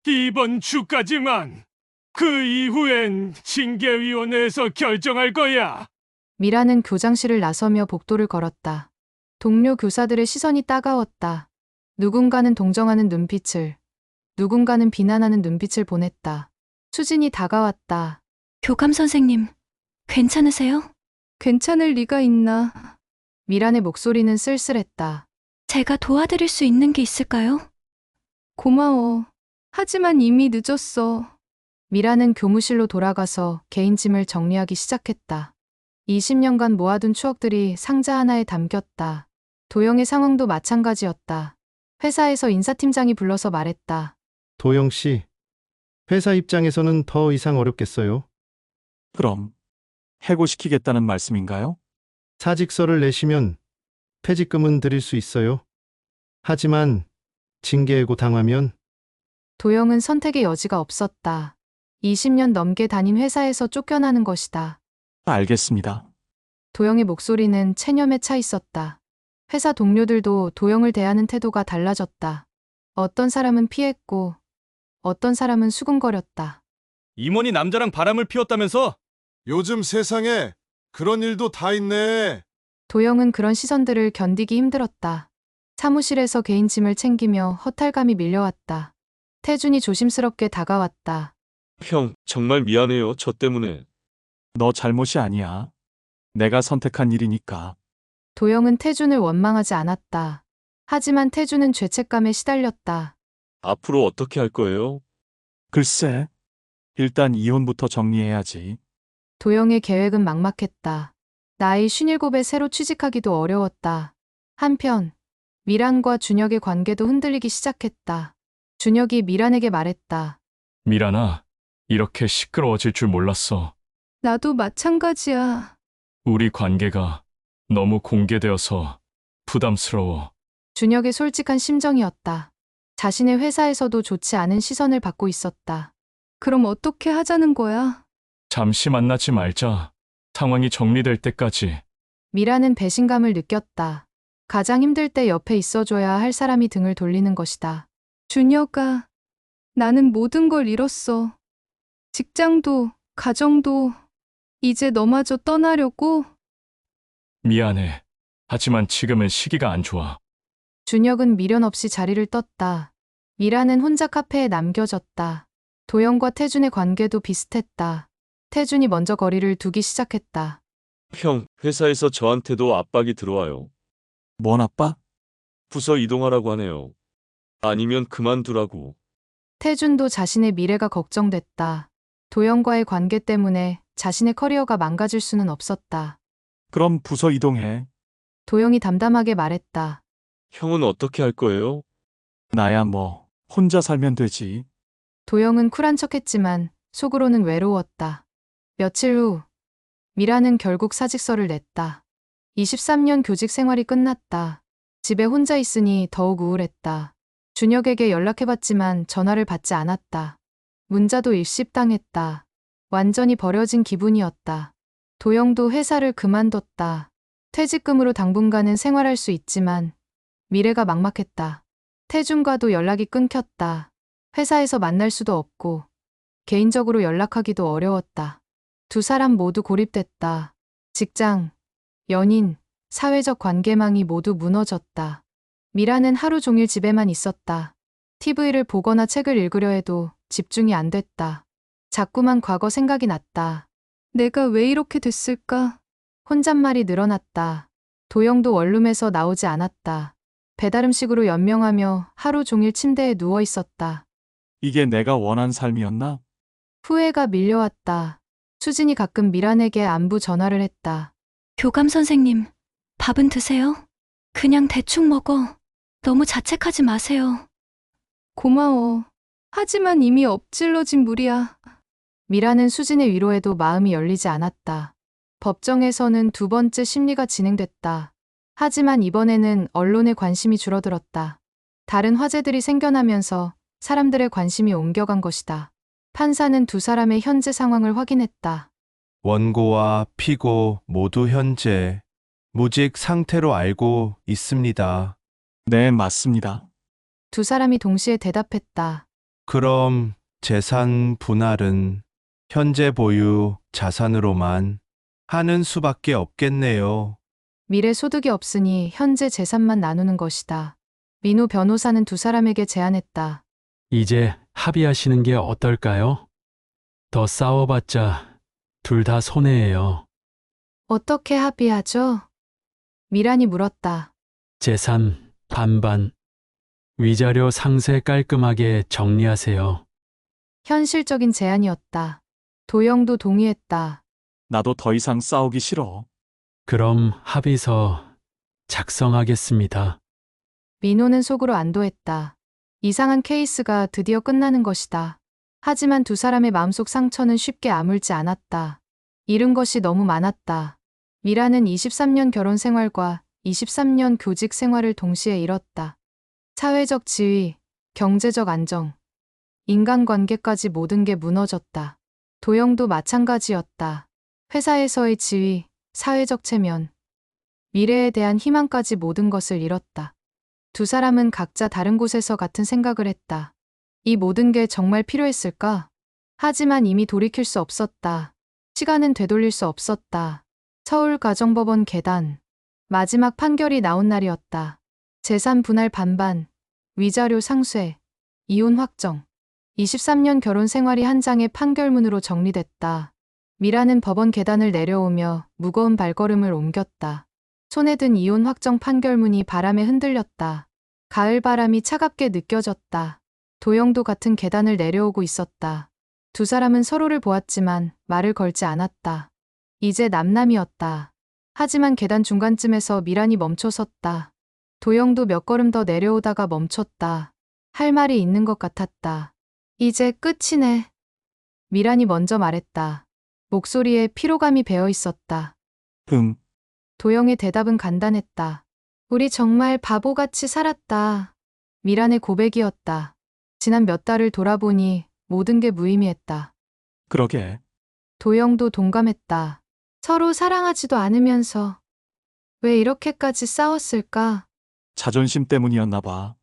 이번 주까지만. 그 이후엔 징계위원회에서 결정할 거야. 미라는 교장실을 나서며 복도를 걸었다. 동료 교사들의 시선이 따가웠다. 누군가는 동정하는 눈빛을, 누군가는 비난하는 눈빛을 보냈다. 수진이 다가왔다. 교감 선생님, 괜찮으세요? 괜찮을 리가 있나. 미란의 목소리는 쓸쓸했다. 제가 도와드릴 수 있는 게 있을까요? 고마워. 하지만 이미 늦었어. 미라는 교무실로 돌아가서 개인 짐을 정리하기 시작했다. 20년간 모아둔 추억들이 상자 하나에 담겼다. 도영의 상황도 마찬가지였다. 회사에서 인사팀장이 불러서 말했다. 도영 씨, 회사 입장에서는 더 이상 어렵겠어요. 그럼 해고시키겠다는 말씀인가요? 사직서를 내시면 퇴직금은 드릴 수 있어요. 하지만 징계해고 당하면 도영은 선택의 여지가 없었다. 20년 넘게 다닌 회사에서 쫓겨나는 것이다. 알겠습니다. 도영의 목소리는 체념에 차 있었다. 회사 동료들도 도영을 대하는 태도가 달라졌다. 어떤 사람은 피했고, 어떤 사람은 수군거렸다. 임원이 남자랑 바람을 피웠다면서? 요즘 세상에 그런 일도 다 있네. 도영은 그런 시선들을 견디기 힘들었다. 사무실에서 개인 짐을 챙기며 허탈감이 밀려왔다. 태준이 조심스럽게 다가왔다. 형, 정말 미안해요. 저 때문에. 너 잘못이 아니야. 내가 선택한 일이니까. 도영은 태준을 원망하지 않았다. 하지만 태준은 죄책감에 시달렸다. 앞으로 어떻게 할 거예요? 글쎄, 일단 이혼부터 정리해야지. 도영의 계획은 막막했다. 나이 57에 새로 취직하기도 어려웠다. 한편 미란과 준혁의 관계도 흔들리기 시작했다. 준혁이 미란에게 말했다. 미란아, 이렇게 시끄러워질 줄 몰랐어. 나도 마찬가지야. 우리 관계가 너무 공개되어서 부담스러워. 준혁의 솔직한 심정이었다. 자신의 회사에서도 좋지 않은 시선을 받고 있었다. 그럼 어떻게 하자는 거야? 잠시 만나지 말자. 상황이 정리될 때까지. 미라는 배신감을 느꼈다. 가장 힘들 때 옆에 있어줘야 할 사람이 등을 돌리는 것이다. 준혁아, 나는 모든 걸 잃었어. 직장도, 가정도, 이제 너마저 떠나려고? 미안해. 하지만 지금은 시기가 안 좋아. 준혁은 미련 없이 자리를 떴다. 미라는 혼자 카페에 남겨졌다. 도영과 태준의 관계도 비슷했다. 태준이 먼저 거리를 두기 시작했다. 형, 회사에서 저한테도 압박이 들어와요. 뭔 아빠? 부서 이동하라고 하네요. 아니면 그만두라고. 태준도 자신의 미래가 걱정됐다. 도영과의 관계 때문에 자신의 커리어가 망가질 수는 없었다. 그럼 부서 이동해. 도영이 담담하게 말했다. 형은 어떻게 할 거예요? 나야 뭐 혼자 살면 되지. 도영은 쿨한 척했지만 속으로는 외로웠다. 며칠 후 미라는 결국 사직서를 냈다. 23년 교직 생활이 끝났다. 집에 혼자 있으니 더욱 우울했다. 준혁에게 연락해봤지만 전화를 받지 않았다. 문자도 일십당했다. 완전히 버려진 기분이었다. 도영도 회사를 그만뒀다. 퇴직금으로 당분간은 생활할 수 있지만 미래가 막막했다. 태준과도 연락이 끊겼다. 회사에서 만날 수도 없고 개인적으로 연락하기도 어려웠다. 두 사람 모두 고립됐다. 직장, 연인, 사회적 관계망이 모두 무너졌다. 미라는 하루 종일 집에만 있었다. TV를 보거나 책을 읽으려 해도 집중이 안 됐다. 자꾸만 과거 생각이 났다. 내가 왜 이렇게 됐을까? 혼잣말이 늘어났다. 도영도 원룸에서 나오지 않았다. 배달음식으로 연명하며 하루 종일 침대에 누워 있었다. 이게 내가 원한 삶이었나? 후회가 밀려왔다. 수진이 가끔 미란에게 안부 전화를 했다. 교감 선생님, 밥은 드세요? 그냥 대충 먹어. 너무 자책하지 마세요. 고마워. 하지만 이미 엎질러진 물이야. 미라는 수진의 위로에도 마음이 열리지 않았다. 법정에서는 두 번째 심리가 진행됐다. 하지만 이번에는 언론의 관심이 줄어들었다. 다른 화제들이 생겨나면서 사람들의 관심이 옮겨간 것이다. 판사는 두 사람의 현재 상황을 확인했다. 원고와 피고 모두 현재 무직 상태로 알고 있습니다. 네, 맞습니다. 두 사람이 동시에 대답했다. 그럼 재산 분할은 현재 보유 자산으로만 하는 수밖에 없겠네요. 미래 소득이 없으니 현재 재산만 나누는 것이다. 민우 변호사는 두 사람에게 제안했다. 이제 합의하시는 게 어떨까요? 더 싸워봤자 둘 다 손해예요. 어떻게 합의하죠? 미란이 물었다. 재산 반반. 위자료 상세 깔끔하게 정리하세요. 현실적인 제안이었다. 도영도 동의했다. 나도 더 이상 싸우기 싫어. 그럼 합의서 작성하겠습니다. 민호는 속으로 안도했다. 이상한 케이스가 드디어 끝나는 것이다. 하지만 두 사람의 마음속 상처는 쉽게 아물지 않았다. 잃은 것이 너무 많았다. 미라는 23년 결혼 생활과 23년 교직 생활을 동시에 잃었다. 사회적 지위, 경제적 안정, 인간관계까지 모든 게 무너졌다. 도영도 마찬가지였다. 회사에서의 지위, 사회적 체면, 미래에 대한 희망까지 모든 것을 잃었다. 두 사람은 각자 다른 곳에서 같은 생각을 했다. 이 모든 게 정말 필요했을까? 하지만 이미 돌이킬 수 없었다. 시간은 되돌릴 수 없었다. 서울가정법원 계단. 마지막 판결이 나온 날이었다. 재산 분할 반반, 위자료 상쇄, 이혼 확정. 23년 결혼 생활이 한 장의 판결문으로 정리됐다. 미라는 법원 계단을 내려오며 무거운 발걸음을 옮겼다. 손에 든 이혼 확정 판결문이 바람에 흔들렸다. 가을 바람이 차갑게 느껴졌다. 도영도 같은 계단을 내려오고 있었다. 두 사람은 서로를 보았지만 말을 걸지 않았다. 이제 남남이었다. 하지만 계단 중간쯤에서 미란이 멈춰섰다. 도영도 몇 걸음 더 내려오다가 멈췄다. 할 말이 있는 것 같았다. 이제 끝이네. 미란이 먼저 말했다. 목소리에 피로감이 배어 있었다. 도영의 대답은 간단했다. 우리 정말 바보같이 살았다. 미란의 고백이었다. 지난 몇 달을 돌아보니 모든 게 무의미했다. 그러게. 도영도 동감했다. 서로 사랑하지도 않으면서 왜 이렇게까지 싸웠을까? 자존심 때문이었나 봐.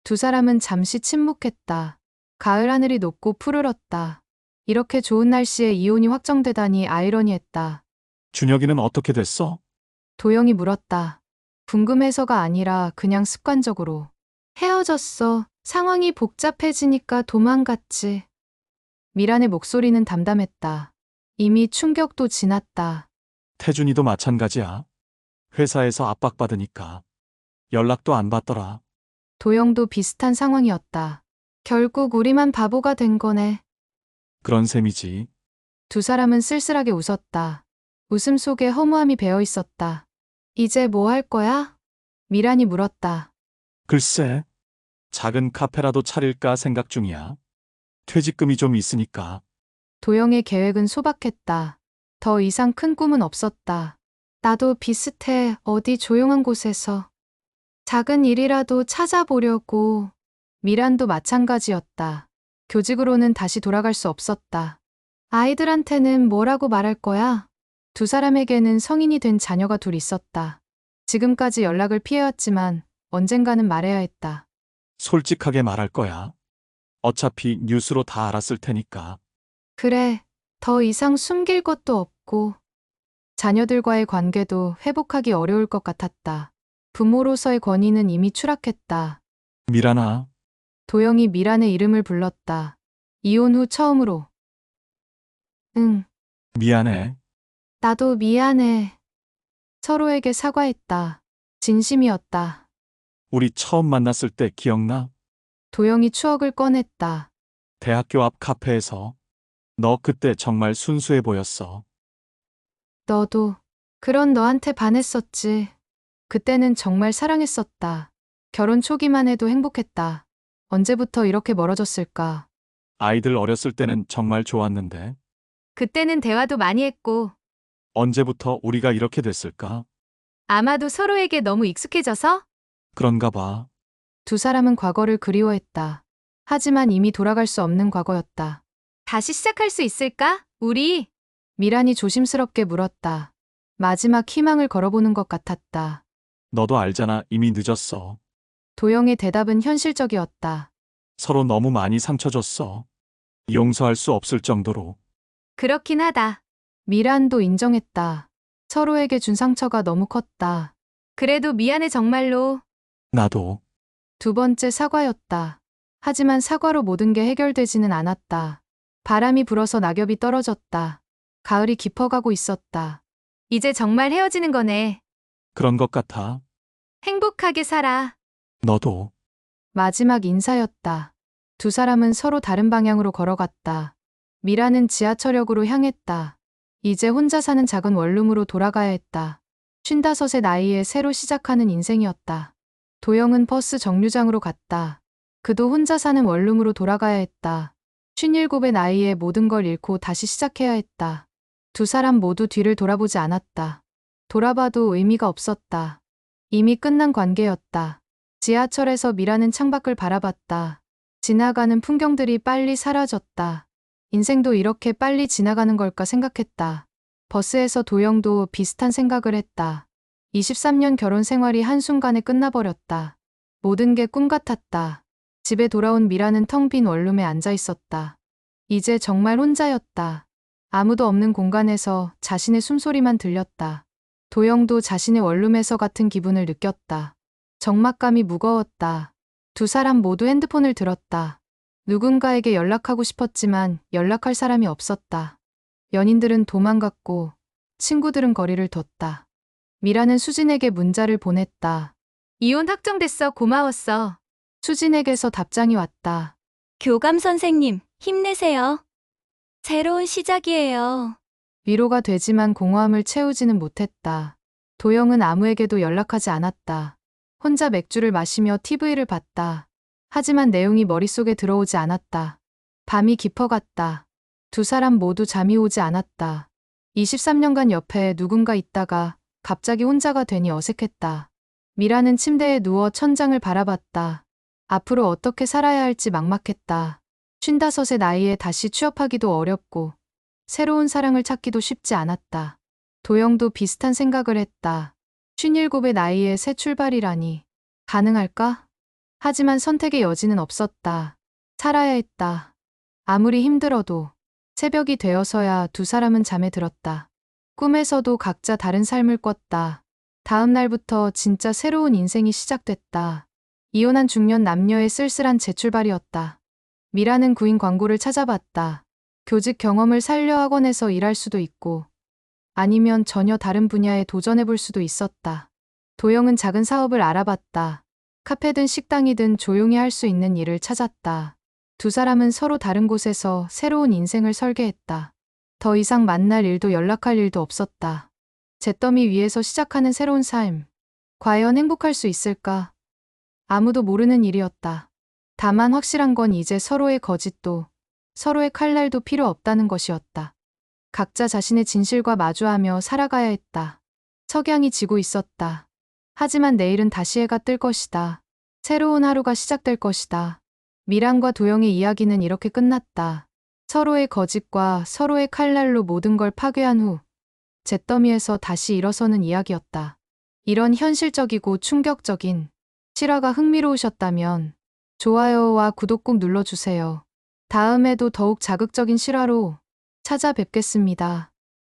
두 사람은 잠시 침묵했다. 가을 하늘이 높고 푸르렀다. 이렇게 좋은 날씨에 이혼이 확정되다니 아이러니했다. 준혁이는 어떻게 됐어? 도영이 물었다. 궁금해서가 아니라 그냥 습관적으로. 헤어졌어. 상황이 복잡해지니까 도망갔지. 미란의 목소리는 담담했다. 이미 충격도 지났다. 태준이도 마찬가지야. 회사에서 압박받으니까. 연락도 안 받더라. 도영도 비슷한 상황이었다. 결국 우리만 바보가 된 거네. 그런 셈이지. 두 사람은 쓸쓸하게 웃었다. 웃음 속에 허무함이 배어 있었다. 이제 뭐 할 거야? 미란이 물었다. 글쎄. 작은 카페라도 차릴까 생각 중이야. 퇴직금이 좀 있으니까. 도영의 계획은 소박했다. 더 이상 큰 꿈은 없었다. 나도 비슷해. 어디 조용한 곳에서 작은 일이라도 찾아보려고. 미란도 마찬가지였다. 교직으로는 다시 돌아갈 수 없었다. 아이들한테는 뭐라고 말할 거야? 두 사람에게는 성인이 된 자녀가 둘 있었다. 지금까지 연락을 피해왔지만 언젠가는 말해야 했다. 솔직하게 말할 거야. 어차피 뉴스로 다 알았을 테니까. 그래, 더 이상 숨길 것도 없고 자녀들과의 관계도 회복하기 어려울 것 같았다. 부모로서의 권위는 이미 추락했다. 미란아, 도영이 미란의 이름을 불렀다. 이혼 후 처음으로. 응, 미안해. 나도 미안해. 서로에게 사과했다. 진심이었다. 우리 처음 만났을 때 기억나? 도영이 추억을 꺼냈다. 대학교 앞 카페에서. 너 그때 정말 순수해 보였어. 너도 그런 너한테 반했었지. 그때는 정말 사랑했었다. 결혼 초기만 해도 행복했다. 언제부터 이렇게 멀어졌을까? 아이들 어렸을 때는 정말 좋았는데. 그때는 대화도 많이 했고 언제부터 우리가 이렇게 됐을까? 아마도 서로에게 너무 익숙해져서 그런가 봐. 두 사람은 과거를 그리워했다. 하지만 이미 돌아갈 수 없는 과거였다. 다시 시작할 수 있을까? 우리 미란이 조심스럽게 물었다. 마지막 희망을 걸어보는 것 같았다. 너도 알잖아, 이미 늦었어. 도영의 대답은 현실적이었다. 서로 너무 많이 상처 줬어. 용서할 수 없을 정도로. 그렇긴 하다. 미란도 인정했다. 서로에게 준 상처가 너무 컸다. 그래도 미안해 정말로. 나도. 두 번째 사과였다. 하지만 사과로 모든 게 해결되지는 않았다. 바람이 불어서 낙엽이 떨어졌다. 가을이 깊어가고 있었다. 이제 정말 헤어지는 거네. 그런 것 같아. 행복하게 살아. 너도. 마지막 인사였다. 두 사람은 서로 다른 방향으로 걸어갔다. 미라는 지하철역으로 향했다. 이제 혼자 사는 작은 원룸으로 돌아가야 했다. 55의 나이에 새로 시작하는 인생이었다. 도영은 버스 정류장으로 갔다. 그도 혼자 사는 원룸으로 돌아가야 했다. 57의 나이에 모든 걸 잃고 다시 시작해야 했다. 두 사람 모두 뒤를 돌아보지 않았다. 돌아봐도 의미가 없었다. 이미 끝난 관계였다. 지하철에서 미라는 창밖을 바라봤다. 지나가는 풍경들이 빨리 사라졌다. 인생도 이렇게 빨리 지나가는 걸까 생각했다. 버스에서 도영도 비슷한 생각을 했다. 23년 결혼 생활이 한순간에 끝나버렸다. 모든 게 꿈 같았다. 집에 돌아온 미라는 텅 빈 원룸에 앉아 있었다. 이제 정말 혼자였다. 아무도 없는 공간에서 자신의 숨소리만 들렸다. 도영도 자신의 원룸에서 같은 기분을 느꼈다. 적막감이 무거웠다. 두 사람 모두 핸드폰을 들었다. 누군가에게 연락하고 싶었지만 연락할 사람이 없었다. 연인들은 도망갔고 친구들은 거리를 뒀다. 미라는 수진에게 문자를 보냈다. 이혼 확정됐어. 고마웠어. 수진에게서 답장이 왔다. 교감 선생님, 힘내세요. 새로운 시작이에요. 위로가 되지만 공허함을 채우지는 못했다. 도영은 아무에게도 연락하지 않았다. 혼자 맥주를 마시며 TV를 봤다. 하지만 내용이 머릿속에 들어오지 않았다. 밤이 깊어갔다. 두 사람 모두 잠이 오지 않았다. 23년간 옆에 누군가 있다가 갑자기 혼자가 되니 어색했다. 미라는 침대에 누워 천장을 바라봤다. 앞으로 어떻게 살아야 할지 막막했다. 55의 나이에 다시 취업하기도 어렵고 새로운 사랑을 찾기도 쉽지 않았다. 도영도 비슷한 생각을 했다. 57의 나이에 새 출발이라니 가능할까? 하지만 선택의 여지는 없었다. 살아야 했다. 아무리 힘들어도 새벽이 되어서야 두 사람은 잠에 들었다. 꿈에서도 각자 다른 삶을 꿨다. 다음 날부터 진짜 새로운 인생이 시작됐다. 이혼한 중년 남녀의 쓸쓸한 재출발이었다. 미라는 구인 광고를 찾아봤다. 교직 경험을 살려 학원에서 일할 수도 있고 아니면 전혀 다른 분야에 도전해볼 수도 있었다. 도영은 작은 사업을 알아봤다. 카페든 식당이든 조용히 할 수 있는 일을 찾았다. 두 사람은 서로 다른 곳에서 새로운 인생을 설계했다. 더 이상 만날 일도 연락할 일도 없었다. 잿더미 위에서 시작하는 새로운 삶. 과연 행복할 수 있을까? 아무도 모르는 일이었다. 다만 확실한 건 이제 서로의 거짓도 서로의 칼날도 필요 없다는 것이었다. 각자 자신의 진실과 마주하며 살아가야 했다. 석양이 지고 있었다. 하지만 내일은 다시 해가 뜰 것이다. 새로운 하루가 시작될 것이다. 미란과 도영의 이야기는 이렇게 끝났다. 서로의 거짓과 서로의 칼날로 모든 걸 파괴한 후 잿더미에서 다시 일어서는 이야기였다. 이런 현실적이고 충격적인 실화가 흥미로우셨다면 좋아요와 구독 꼭 눌러주세요. 다음에도 더욱 자극적인 실화로 찾아뵙겠습니다.